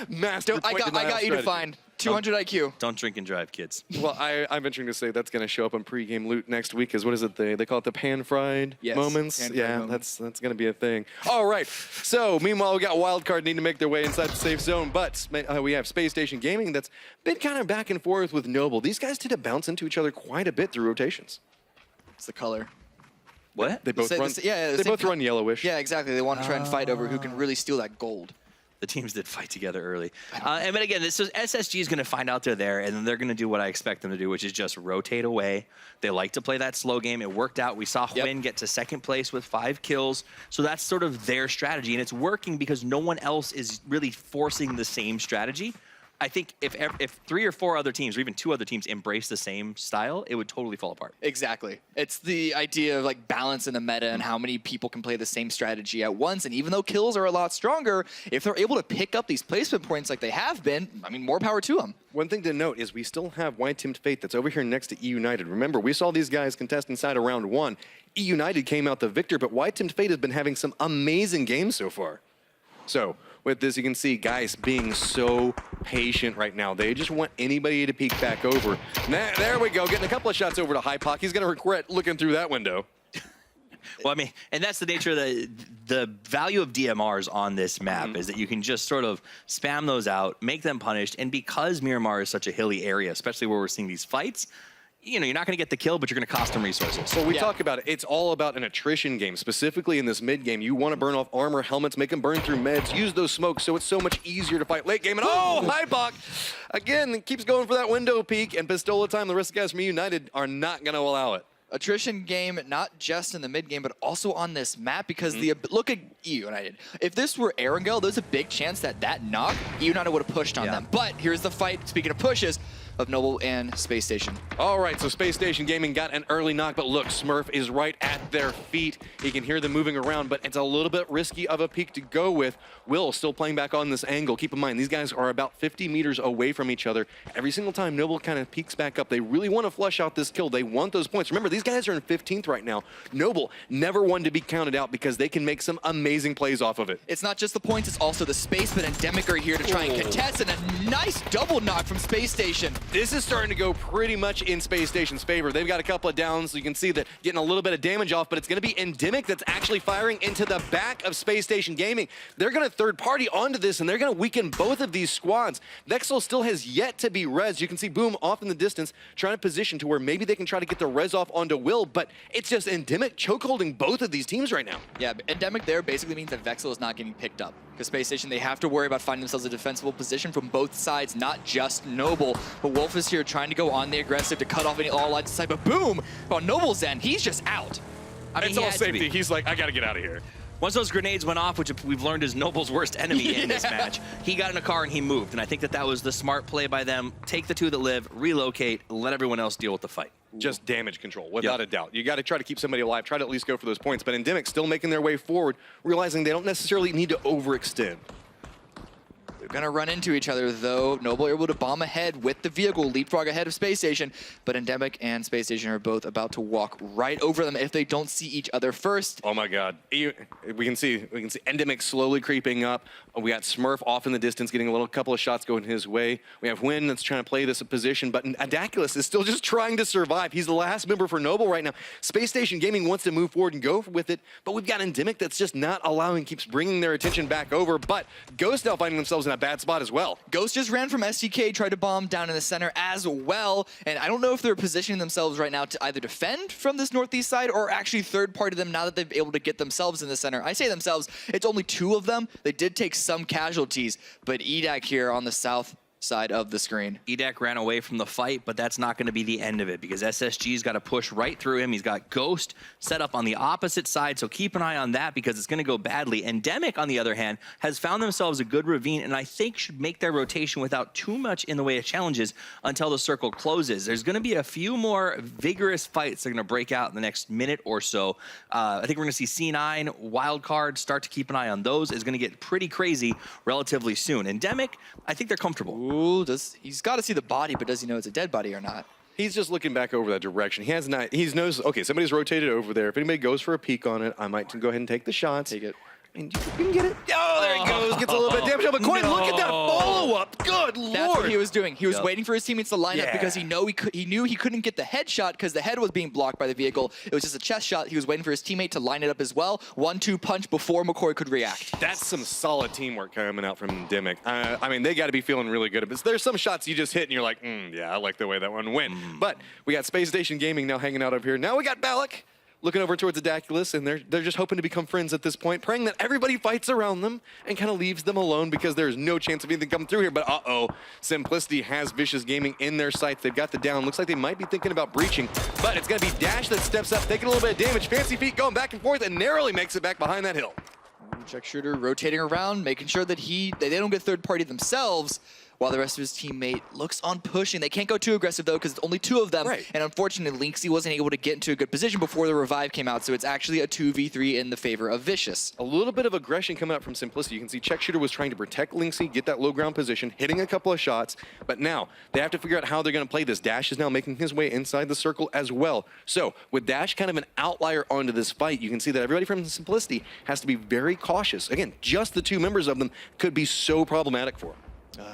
Master I got you defined. 200 IQ. Don't drink and drive, kids. Well, I'm venturing to say that's going to show up on pregame loot next week. Is what is it? They call it the pan-fried moments. Pan-fried moments. That's going to be a thing. All right. So meanwhile, we got Wildcard needing to make their way inside the safe zone, but we have Space Station Gaming that's been kind of back and forth with Noble. These guys tend to bounce into each other quite a bit through rotations. It's the color. What? They both run. Yeah, they both run yellowish. Yeah, exactly. They want to try and fight over who can really steal that gold. The teams did fight together early. But again, so SSG is going to find out they're there, and then they're going to do what I expect them to do, which is just rotate away. They like to play that slow game. It worked out. We saw Hwin get to second place with 5 kills. So that's sort of their strategy, and it's working because no one else is really forcing the same strategy. I think if 3 or 4 other teams, or even 2 other teams, embrace the same style, it would totally fall apart. Exactly. It's the idea of like balance in the meta and how many people can play the same strategy at once. And even though kills are a lot stronger, if they're able to pick up these placement points like they have been, I mean, more power to them. One thing to note is we still have White Teamed Fate that's over here next to E United. Remember, we saw these guys contest inside of round 1. E United came out the victor, but White Teamed Fate has been having some amazing games so far. So with this, you can see guys being so patient right now. They just want anybody to peek back over. There we go, getting a couple of shots over to Hypoc. He's going to regret looking through that window. Well, I mean, and that's the nature of the value of DMRs on this map is that you can just sort of spam those out, make them punished, and because Miramar is such a hilly area, especially where we're seeing these fights, you know, you're not going to get the kill, but you're going to cost them resources. Well, we talk about it. It's all about an attrition game. Specifically in this mid game, you want to burn off armor, helmets, make them burn through meds, use those smokes, so it's so much easier to fight late game. And Hypoc, again, keeps going for that window peek, and Pistola time, the rest of the guys from United are not going to allow it. Attrition game, not just in the mid game, but also on this map, because look at E United. If this were Erangel, there's a big chance that knock, E United would have pushed on them. But here's the fight, speaking of pushes, of Noble and Space Station. All right, so Space Station Gaming got an early knock, but look, Smurf is right at their feet. He can hear them moving around, but it's a little bit risky of a peek to go with. Will still playing back on this angle. Keep in mind, these guys are about 50 meters away from each other. Every single time Noble kind of peeks back up, they really want to flush out this kill. They want those points. Remember, these guys are in 15th right now. Noble, never one to be counted out because they can make some amazing plays off of it. It's not just the points, it's also the space, but Endemic are here to try and contest, and a nice double knock from Space Station. This is starting to go pretty much in Space Station's favor. They've got a couple of downs, so you can see that getting a little bit of damage off, but it's going to be Endemic that's actually firing into the back of Space Station Gaming. They're going to third party onto this, and they're going to weaken both of these squads. Vexel still has yet to be res. You can see Boom off in the distance, trying to position to where maybe they can try to get the res off onto Will, but it's just Endemic chokeholding both of these teams right now. Yeah, but Endemic there basically means that Vexel is not getting picked up. Because Space Station, they have to worry about finding themselves a defensible position from both sides, not just Noble. But Wolf is here trying to go on the aggressive to cut off any all lines aside. But boom! On Noble's end, he's just out. I mean, It's all safety. He's like, I gotta get out of here. Once those grenades went off, which we've learned is Noble's worst enemy in this match, he got in a car and he moved. And I think that was the smart play by them. Take the two that live, relocate, let everyone else deal with the fight. Just damage control, without a doubt. You got to try to keep somebody alive, try to at least go for those points. But Endemic still making their way forward, realizing they don't necessarily need to overextend. They're gonna run into each other though. Noble able to bomb ahead with the vehicle, leapfrog ahead of Space Station, but Endemic and Space Station are both about to walk right over them if they don't see each other first. Oh my God! We can see Endemic slowly creeping up. We got Smurf off in the distance, getting a couple of shots going his way. We have Wynn that's trying to play this position, but Adaculus is still just trying to survive. He's the last member for Noble right now. Space Station Gaming wants to move forward and go with it, but we've got Endemic that's just not allowing, keeps bringing their attention back over. But Ghost now finding themselves in a bad spot as well. Ghost just ran from SDK, tried to bomb down in the center as well, and I don't know if they're positioning themselves right now to either defend from this northeast side or actually third party them now that they've been able to get themselves in the center. I say themselves, it's only two of them. They did take some casualties, but EDAC here on the south side of the screen. EDAC ran away from the fight, but that's not going to be the end of it because SSG's got to push right through him. He's got Ghost set up on the opposite side, so keep an eye on that because it's going to go badly. Endemic, on the other hand, has found themselves a good ravine and I think should make their rotation without too much in the way of challenges until the circle closes. There's going to be a few more vigorous fights that are going to break out in the next minute or so. I think we're going to see C9, Wildcard, start to keep an eye on those. It's going to get pretty crazy relatively soon. Endemic, I think they're comfortable. Ooh, he's got to see the body, but does he know it's a dead body or not? He's just looking back over that direction. He knows, okay, somebody's rotated over there. If anybody goes for a peek on it, I might go ahead and take the shots. Take it. And you can get it. Oh, there he goes. Gets a little bit of damage. But Coin, look at that follow-up. Good Lord. That's what he was doing. He was waiting for his teammates to line up because he knew he couldn't get the headshot because the head was being blocked by the vehicle. It was just a chest shot. He was waiting for his teammate to line it up as well. 1-2 punch before McCoy could react. That's some solid teamwork coming out from Endemic. I mean, they got to be feeling really good. But there's some shots you just hit and you're like, yeah, I like the way that one went. But we got Space Station Gaming now hanging out up here. Now we got Balak looking over towards Adaculus, and they're just hoping to become friends at this point, praying that everybody fights around them and kind of leaves them alone because there's no chance of anything coming through here. But Simplicity has Vicious Gaming in their sights. They've got the down. Looks like they might be thinking about breaching, but it's going to be Dash that steps up, taking a little bit of damage. Fancy Feet going back and forth and narrowly makes it back behind that hill. Check Shooter rotating around, making sure that they don't get third party themselves, while the rest of his teammate looks on pushing. They can't go too aggressive, though, because it's only two of them. Right. And unfortunately, Lynxy wasn't able to get into a good position before the revive came out, so it's actually a 2v3 in the favor of Vicious. A little bit of aggression coming out from Simplicity. You can see Check Shooter was trying to protect Lynxy, get that low ground position, hitting a couple of shots, but now they have to figure out how they're going to play this. Dash is now making his way inside the circle as well. So with Dash kind of an outlier onto this fight, you can see that everybody from Simplicity has to be very cautious. Again, just the two members of them could be so problematic for him.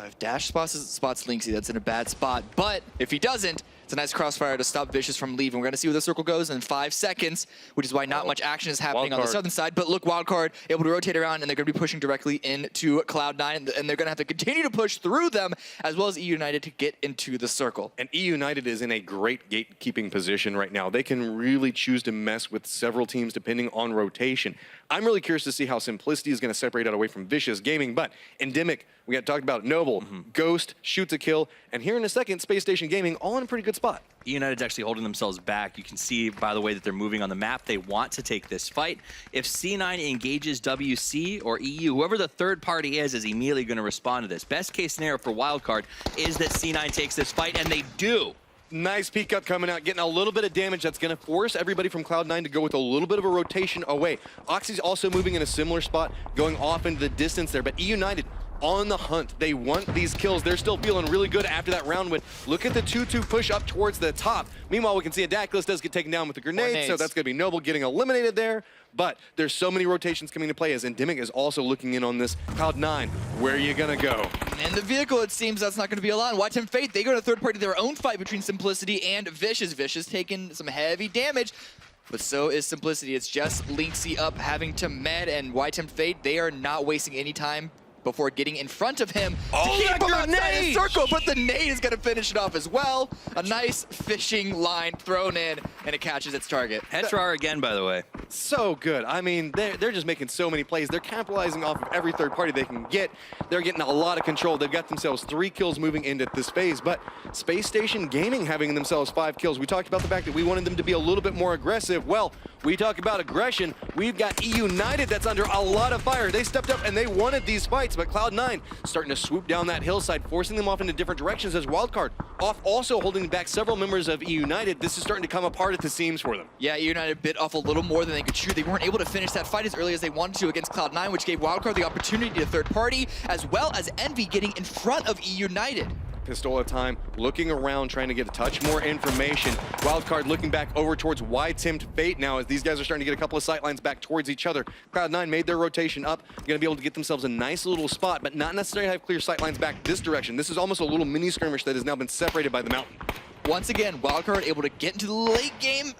If Dash spots Lynxy, that's in a bad spot. But if he doesn't, it's a nice crossfire to stop Vicious from leaving. We're going to see where the circle goes in 5 seconds, which is why not much action is happening on the southern side. But look, Wildcard able to rotate around, and they're going to be pushing directly into Cloud9, and they're going to have to continue to push through them, as well as E United to get into the circle. And E United is in a great gatekeeping position right now. They can really choose to mess with several teams depending on rotation. I'm really curious to see how Simplicity is going to separate out away from Vicious Gaming, but Endemic, we got talked about Noble, Ghost, shoots a kill, and here in a second, Space Station Gaming all in a pretty good spot. E United's actually holding themselves back. You can see by the way that they're moving on the map, they want to take this fight. If C9 engages WC or EU, whoever the third party is immediately going to respond to this. Best case scenario for Wildcard is that C9 takes this fight, and they do. Nice peek up coming out, getting a little bit of damage. That's going to force everybody from Cloud9 to go with a little bit of a rotation away. Oxy's also moving in a similar spot, going off into the distance there, but E United on the hunt. They want these kills. They're still feeling really good after that round win. Look at the 2-2 push up towards the top. Meanwhile, we can see Adaculus does get taken down with the grenade, so that's going to be Noble getting eliminated there. But there's so many rotations coming to play as Endemic is also looking in on this. Cloud9, where are you going to go? And the vehicle, it seems that's not going to be allowed. White Temp Fate, they go to third party their own fight between Simplicity and Vicious. Vicious taking some heavy damage, but so is Simplicity. It's just Lynxy up having to med, and White Temp Fate, they are not wasting any time before getting in front of him Oh, to keep that him outside grenade! his circle, but the nade is going to finish it off as well. A nice fishing line thrown in, and it catches its target. Hetrar again, by the way. So good. I mean, they're just making so many plays. They're capitalizing off of every third party they can get. They're getting a lot of control. They've got themselves 3 kills moving into this phase, but Space Station Gaming having themselves 5 kills. We talked about the fact that we wanted them to be a little bit more aggressive. Well, we talk about aggression. We've got United that's under a lot of fire. They stepped up and they wanted these fights, but Cloud9 starting to swoop down that hillside, forcing them off into different directions as Wildcard. Off also holding back several members of United. This is starting to come apart at the seams for them. Yeah, United bit off a little more than they could chew. They weren't able to finish that fight as early as they wanted to against Cloud9, which gave Wildcard the opportunity to third party, as well as Envy getting in front of United. Pistola time, looking around, trying to get a touch more information. Wildcard looking back over towards Wide-Timed Fate now as these guys are starting to get a couple of sight lines back towards each other. Cloud9 made their rotation up, going to be able to get themselves a nice little spot, but not necessarily have clear sight lines back this direction. This is almost a little mini skirmish that has now been separated by the mountain. Once again, Wildcard able to get into the late game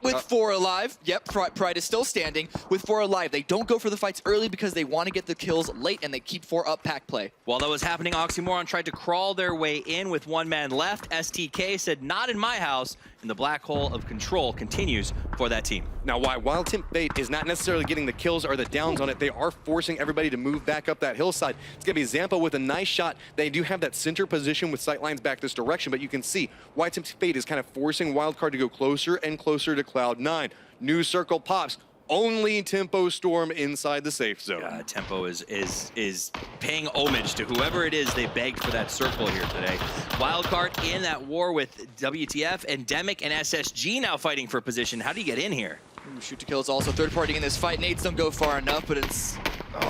with 4 alive. Yep, Pride is still standing with 4 alive. They don't go for the fights early because they want to get the kills late, and they keep 4 up pack play. While that was happening, Oxymoron tried to crawl their way in with 1 man left. STK said, not in my house, and the black hole of control continues for that team. Now, why Wild-Timed Fate is not necessarily getting the kills or the downs on it, they are forcing everybody to move back up that hillside. It's going to be Zampa with a nice shot. They do have that center position with sight lines back this direction, but you can see Wild-Timed Fate is kind of forcing Wildcard to go closer and closer to Cloud9. New circle pops. Only Tempo Storm inside the safe zone. Tempo is paying homage to whoever it is they begged for that circle here today. Wildcard in that war with WTF, Endemic, and SSG now fighting for position. How do you get in here? Shoot to kill is also third partying in this fight. Nades don't go far enough, but it's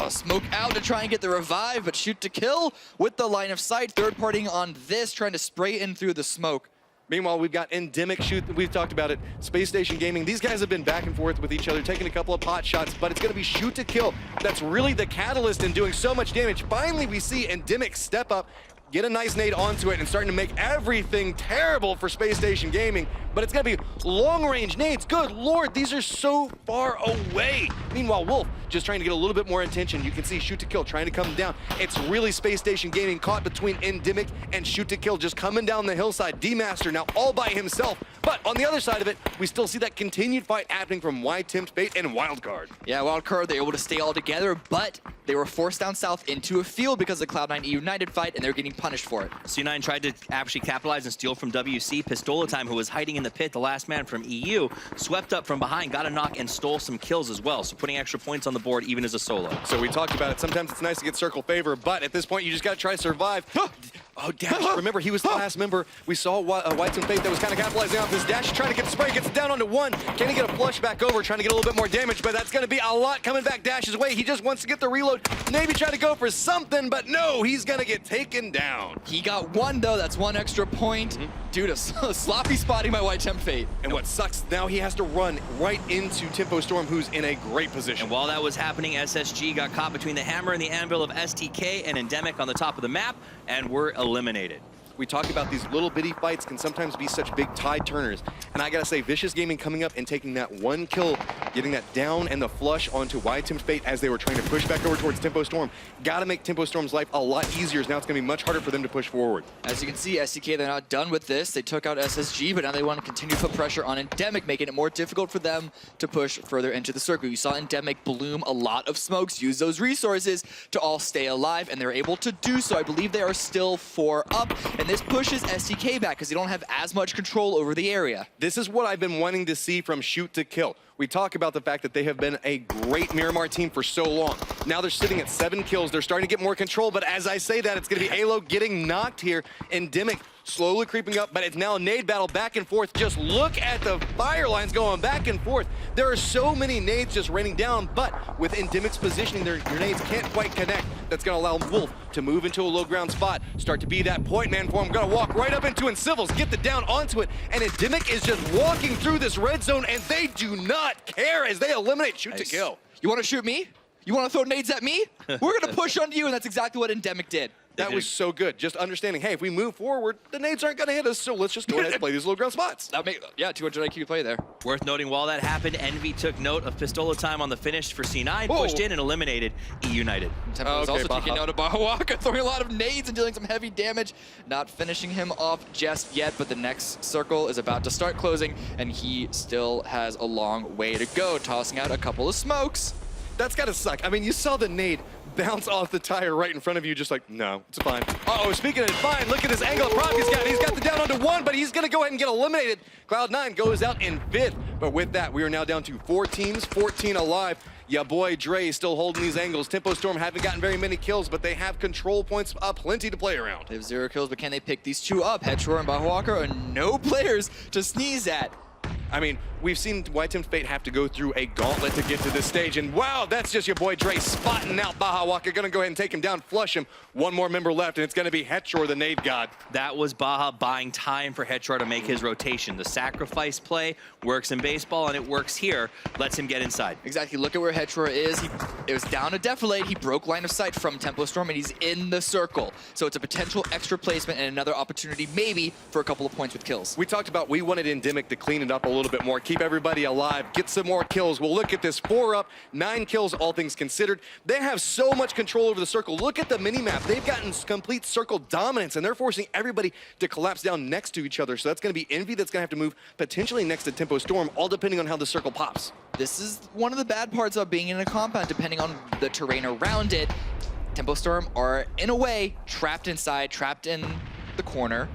smoke out to try and get the revive, but shoot to kill with the line of sight. Third partying on this, trying to spray in through the smoke. Meanwhile, we've got Endemic shoot. We've talked about it. Space Station Gaming. These guys have been back and forth with each other, taking a couple of pot shots, but it's going to be shoot to kill. That's really the catalyst in doing so much damage. Finally, we see Endemic step up, get a nice nade onto it, and starting to make everything terrible for Space Station Gaming. But it's going to be long-range nades. Good Lord, these are so far away. Meanwhile, Wolf just trying to get a little bit more attention. You can see shoot to kill trying to come down. It's really Space Station Gaming caught between Endemic and shoot to kill, just coming down the hillside. D-Master now all by himself. But on the other side of it, we still see that continued fight happening from Wide-Timed Fate and Wildcard. Yeah, Wildcard, they were able to stay all together, but they were forced down south into a field because of the Cloud9 United fight, and they're getting punished for it. C9 tried to actually capitalize and steal from WC. Pistola Time, who was hiding in the pit, the last man from EU, swept up from behind, got a knock, and stole some kills as well. So putting extra points on the board even as a solo. So we talked about it. Sometimes it's nice to get circle favor, but at this point, you just got to try to survive. Oh, Dash. Remember, he was the last member. We saw White's Fate that was kind of capitalizing off this. Dash trying to get the spray, gets down onto 1. Can he get a flush back over, trying to get a little bit more damage, but that's going to be a lot coming back Dash's way. He just wants to get the reload, maybe try to go for something, but no, he's going to get taken down. He got 1, though. That's 1 extra point due to sloppy spotting by Wide-Timed Fate. And what sucks, now he has to run right into Tempo Storm, who's in a great position. And while that was happening, SSG got caught between the hammer and the anvil of STK and Endemic on the top of the map, and were eliminated. We talk about these little bitty fights can sometimes be such big tide turners. And I gotta say, Vicious Gaming coming up and taking that 1 kill, getting that down and the flush onto Wide-Timed Fate as they were trying to push back over towards Tempo Storm. Gotta make Tempo Storm's life a lot easier, as now it's gonna be much harder for them to push forward. As you can see, SDK, they're not done with this. They took out SSG, but now they want to continue to put pressure on Endemic, making it more difficult for them to push further into the circle. You saw Endemic bloom a lot of smokes, use those resources to all stay alive, and they're able to do so. I believe they are still 4 up, and this pushes SDK back because they don't have as much control over the area. This is what I've been wanting to see from Shoot to Kill. We talk about the fact that they have been a great Miramar team for so long. Now they're sitting at 7 kills. They're starting to get more control, but as I say that, it's going to be Alo getting knocked here. Endemic slowly creeping up, but it's now a nade battle back and forth. Just look at the fire lines going back and forth. There are so many nades just raining down, but with Endemic's positioning, their grenades can't quite connect. That's going to allow Wolf to move into a low ground spot, start to be that point man for him. Going to walk right up into it. Civils get the down onto it, and Endemic is just walking through this red zone, and they do not care as they eliminate Shoot to Kill. You want to shoot me? You want to throw nades at me? We're going to push onto you, and that's exactly what Endemic did. That was so good. Just understanding, hey, if we move forward, the nades aren't going to hit us, so let's just go ahead and play these low ground spots. Yeah, 200 IQ play there. Worth noting, while that happened, Envy took note of Pistola time on the finish for C9, pushed in and eliminated E United. Tempo was also taking note of Bahawaka, throwing a lot of nades and dealing some heavy damage. Not finishing him off just yet, but the next circle is about to start closing, and he still has a long way to go, tossing out a couple of smokes. That's got to suck. I mean, you saw the nade bounce off the tire right in front of you, just like, no, it's fine. Uh-oh, speaking of fine, look at this angle of prop he's got. He's got the down onto 1, but he's going to go ahead and get eliminated. Cloud9 goes out in 5th, but with that, we are now down to 4 teams, 14 alive. Ya boy Dre is still holding these angles. Tempo Storm haven't gotten very many kills, but they have control points, plenty to play around. They have 0 kills, but can they pick these two up? Headshore and Bahawaka are no players to sneeze at. I mean, we've seen White Fate have to go through a gauntlet to get to this stage, and wow, that's just your boy Dre spotting out Bahawaka. Gonna go ahead and take him down, flush him. One more member left, and it's gonna be Headshore, the nade god. That was Baha buying time for Headshore to make his rotation. The sacrifice play works in baseball, and it works here. Lets him get inside. Exactly, look at where Headshore is. It was down a defilade. He broke line of sight from Tempo Storm, and he's in the circle. So it's a potential extra placement and another opportunity, maybe, for a couple of points with kills. We talked about we wanted Endemic to clean it up a little bit more, keep everybody alive, get some more kills. Well, look at this, 4 up, 9 kills, all things considered. They have so much control over the circle. Look at the mini-map. They've gotten complete circle dominance, and they're forcing everybody to collapse down next to each other. So that's going to be Envy that's going to have to move potentially next to Tempo Storm, all depending on how the circle pops. This is one of the bad parts of being in a compound, depending on the terrain around it. Tempo Storm are, in a way, trapped inside, trapped in the corner.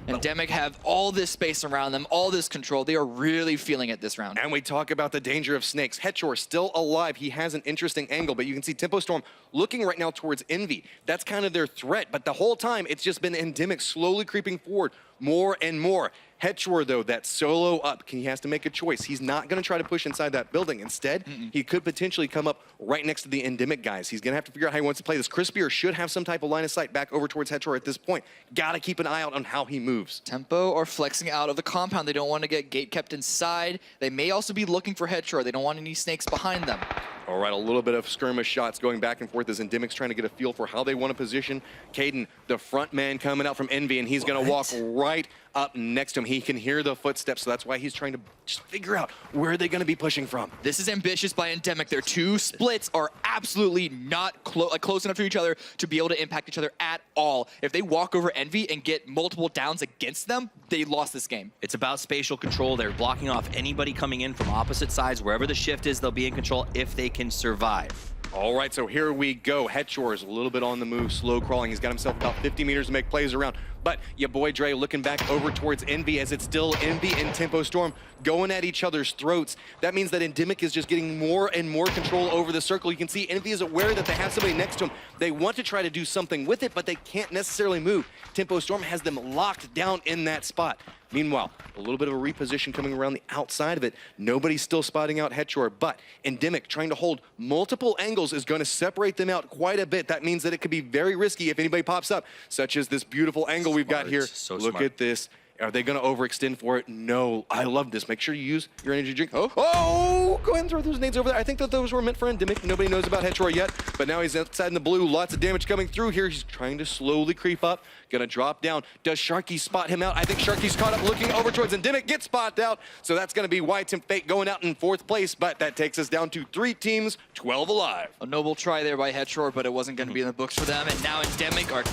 Endemic have all this space around them, all this control. They are really feeling it this round. And we talk about the danger of snakes. Headshore still alive. He has an interesting angle, but you can see Tempo Storm looking right now towards Envy. That's kind of their threat, but the whole time it's just been Endemic slowly creeping forward more and more. Headshore, though, that solo up, he has to make a choice. He's not going to try to push inside that building. Instead, he could potentially come up right next to the Endemic guys. He's going to have to figure out how he wants to play this. Crispier should have some type of line of sight back over towards Headshore at this point. Got to keep an eye out on how he moves. Tempo are flexing out of the compound. They don't want to get gate kept inside. They may also be looking for Headshore. They don't want any snakes behind them. All right, a little bit of skirmish shots going back and forth as Endemic's trying to get a feel for how they want to position. Caden, the front man coming out from Envy, and he's going to walk right up next to him. He can hear the footsteps, so that's why he's trying to just figure out where they're going to be pushing from. This is ambitious by Endemic. Their two splits are absolutely not close enough to each other to be able to impact each other at all. If they walk over Envy and get multiple downs against them, they lost this game. It's about spatial control. They're blocking off anybody coming in from opposite sides. Wherever the shift is, they'll be in control if they can survive. All right, so here we go. Headshore is a little bit on the move, slow crawling. He's got himself about 50 meters to make plays around. But your boy Dre looking back over towards Envy as it's still Envy and Tempo Storm going at each other's throats. That means that Endemic is just getting more and more control over the circle. You can see Envy is aware that they have somebody next to him. They want to try to do something with it, but they can't necessarily move. Tempo Storm has them locked down in that spot. Meanwhile, a little bit of a reposition coming around the outside of it. Nobody's still spotting out Headshore, but Endemic trying to hold multiple angles is going to separate them out quite a bit. That means that it could be very risky if anybody pops up, such as this beautiful angle we've got here. So Look smart. at this. Are they going to overextend for it? No. I love this. Make sure you use your energy drink. Oh, go ahead and throw those nades over there. I think that those were meant for Endemic. Nobody knows about Headshore yet, but now he's outside in the blue. Lots of damage coming through here. He's trying to slowly creep up. Gonna drop down. Does Sharky spot him out? I think Sharky's caught up looking over towards Endemic. Gets spotted out. So that's gonna be White Fate going out in 4th place, but that takes us down to 3 teams, 12 alive. A noble try there by Headshore, but it wasn't going to be in the books for them. And now Endemic are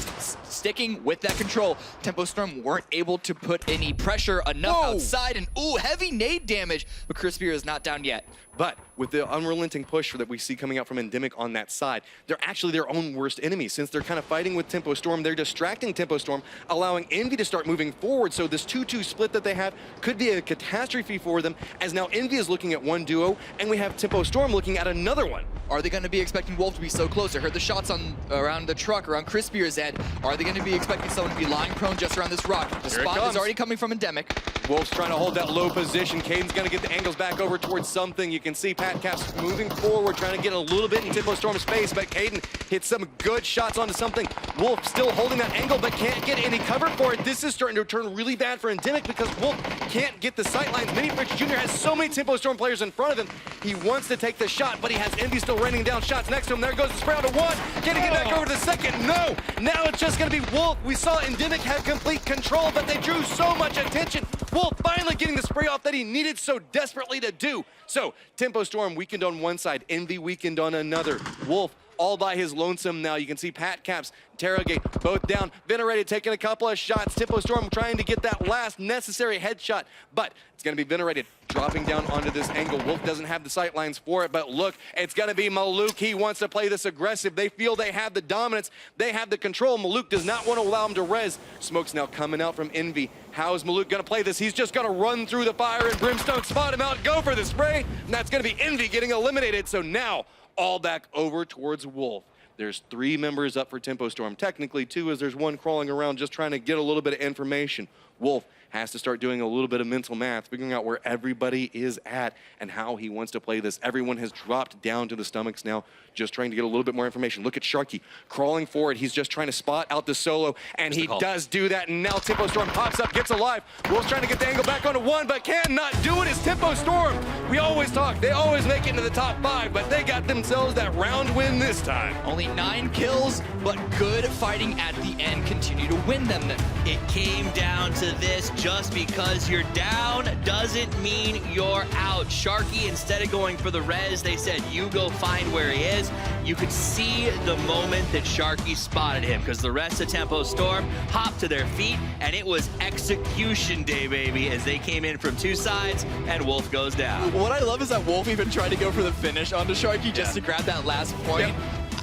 sticking with that control. Tempo Storm weren't able to put any pressure enough outside. And ooh, heavy nade damage. But Crispier is not down yet. But with the unrelenting push that we see coming out from Endemic on that side, they're actually their own worst enemy. Since they're kind of fighting with Tempo Storm, they're distracting Tempo Storm, allowing Envy to start moving forward. So this 2-2 split that they have could be a catastrophe for them, as now Envy is looking at one duo, and we have Tempo Storm looking at another one. Are they going to be expecting Wolf to be so close? I heard the shots around the truck, around Crispier's end. Are they going to be expecting someone to be lying prone just around this rock? The spot is already coming from Endemic. Wolf's trying to hold that low position. Caden's going to get the angles back over towards something. You can see past Pat Caps moving forward, trying to get a little bit in Tempo Storm's space, but Caden hits some good shots onto something. Wolf still holding that angle, but can't get any cover for it. This is starting to turn really bad for Endemic because Wolf can't get the sightlines. Mini Fridge Jr. has so many Tempo Storm players in front of him. He wants to take the shot, but he has Envy still raining down shots next to him. There goes the spray out to one. Can he get back over to the second? No. Now it's just going to be Wolf. We saw Endemic have complete control, but they drew so much attention. Wolf finally getting the spray off that he needed so desperately to do. So Tempo Storm weakened on one side, Envy weakened on another. Wolf all by his lonesome now. You can see Pat Caps, Terragate, both down. Venerated taking a couple of shots. Tempo Storm trying to get that last necessary headshot, but it's going to be Venerated dropping down onto this angle. Wolf doesn't have the sight lines for it, but look, it's going to be Maluk. He wants to play this aggressive. They feel they have the dominance. They have the control. Maluk does not want to allow him to res. Smoke's now coming out from Envy. How is Maluk going to play this? He's just going to run through the fire and Brimstone spot him out, go for the spray, and that's going to be Envy getting eliminated. So now all back over towards Wolf. There's 3 members up for Tempo Storm. Technically 2, as there's one crawling around just trying to get a little bit of information. Wolf has to start doing a little bit of mental math, figuring out where everybody is at and how he wants to play this. Everyone has dropped down to the stomachs now, just trying to get a little bit more information. Look at Sharky crawling forward. He's just trying to spot out the solo, and he does do that. And now Tempo Storm pops up, gets alive. Wolf's trying to get the angle back onto one, but cannot do it. It's Tempo Storm. We always talk. They always make it into the top 5, but they got themselves that round win this time. Only 9 kills, but good fighting at the end continue to win them. It came down to this. Just because you're down doesn't mean you're out. Sharky, instead of going for the res, they said, you go find where he is. You could see the moment that Sharky spotted him because the rest of Tempo Storm hopped to their feet, and it was execution day, baby, as they came in from 2 sides, and Wolf goes down. What I love is that Wolf even tried to go for the finish onto Sharky just to grab that last point.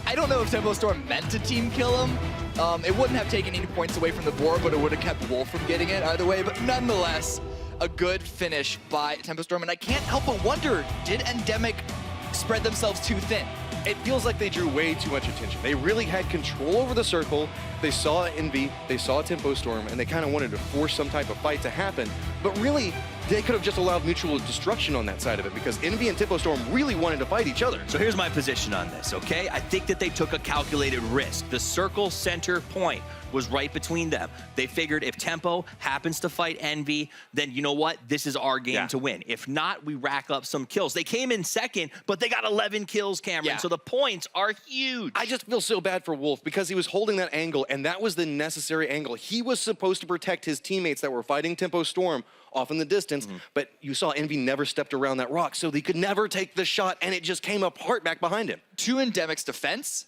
I don't know if Tempo Storm meant to team kill him. It wouldn't have taken any points away from the board, but it would have kept Wolf from getting it either way. But nonetheless, a good finish by Tempo Storm. And I can't help but wonder, did Endemic spread themselves too thin? It feels like they drew way too much attention. They really had control over the circle. They saw Envy, they saw Tempo Storm, and they kind of wanted to force some type of fight to happen. But really, they could have just allowed mutual destruction on that side of it because Envy and Tempo Storm really wanted to fight each other. So here's my position on this, okay? I think that they took a calculated risk. The circle center point was right between them. They figured if Tempo happens to fight Envy, then you know what? This is our game to win. If not, we rack up some kills. They came in second, but they got 11 kills, Cameron. So the points are huge. I just feel so bad for Wolf because he was holding that angle, and that was the necessary angle. He was supposed to protect his teammates that were fighting Tempo Storm off in the distance, but you saw Envy never stepped around that rock, so they could never take the shot, and it just came apart back behind him. To Endemic's defense,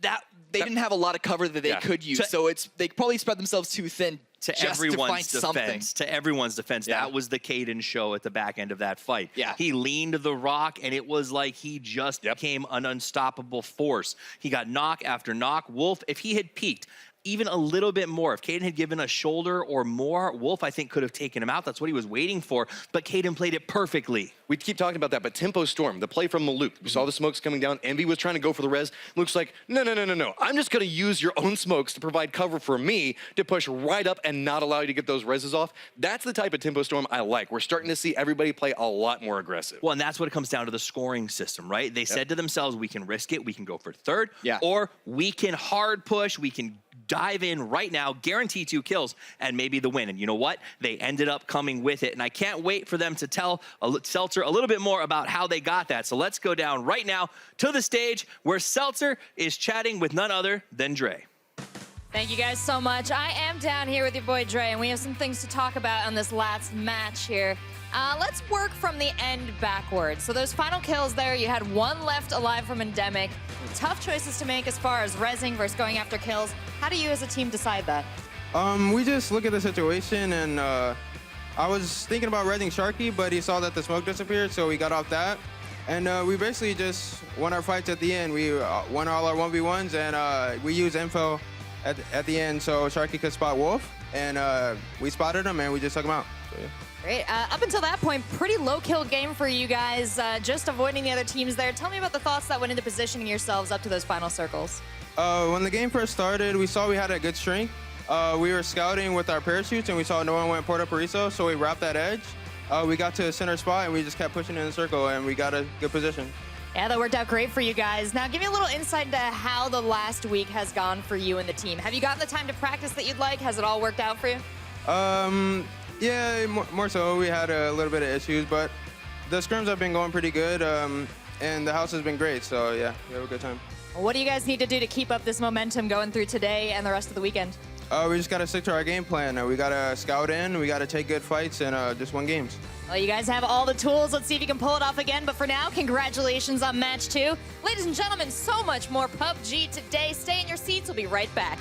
they didn't have a lot of cover that they could use, so they probably spread themselves too thin to just everyone's to find defense. something. To everyone's defense, that was the Caden show at the back end of that fight. He leaned the rock, and it was like he just became an unstoppable force. He got knock after knock. Wolf, if he had peaked even a little bit more, if Caden had given a shoulder or more, Wolf, I think, could have taken him out. That's what he was waiting for, but Caden played it perfectly. We keep talking about that, but Tempo Storm, the play from Maluk, we saw the smokes coming down. Envy was trying to go for the res. Luke's like, no. I'm just going to use your own smokes to provide cover for me to push right up and not allow you to get those reses off. That's the type of Tempo Storm I like. We're starting to see everybody play a lot more aggressive. Well, and that's what it comes down to, the scoring system, right? They said to themselves, we can risk it, we can go for third, or we can hard push, we can dive in right now, guarantee 2 kills, and maybe the win. And you know what? They ended up coming with it. And I can't wait for them to tell Seltzer a little bit more about how they got that. So let's go down right now to the stage where Seltzer is chatting with none other than Dre. Thank you guys so much. I am down here with your boy Dre, and we have some things to talk about on this last match here. Let's work from the end backwards. So those final kills there, you had 1 left alive from Endemic. Tough choices to make as far as rezzing versus going after kills. How do you as a team decide that? We just look at the situation, and I was thinking about rezzing Sharky, but he saw that the smoke disappeared, so we got off that. And we basically just won our fights at the end. We won all our 1v1s, and we used info at the end so Sharky could spot Wolf, and we spotted him, and we just took him out. So, yeah. Great. Up until that point, pretty low-kill game for you guys, just avoiding the other teams there. Tell me about the thoughts that went into positioning yourselves up to those final circles. When the game first started, we saw we had a good strength. We were scouting with our parachutes, and we saw no one went Porta Pariso, so we wrapped that edge. we got to a center spot and we just kept pushing in the circle and we got a good position. Yeah, that worked out great for you guys. Now, give me a little insight into how the last week has gone for you and the team. Have you gotten the time to practice that you'd like? Has it all worked out for you? Yeah, more so. We had a little bit of issues, but the scrims have been going pretty good, and the house has been great. So yeah, we have a good time. What do you guys need to do to keep up this momentum going through today and the rest of the weekend? We just got to stick to our game plan. We got to scout in, we got to take good fights, and just win games. Well, you guys have all the tools. Let's see if you can pull it off again. But for now, congratulations on match 2. Ladies and gentlemen, so much more PUBG today. Stay in your seats. We'll be right back.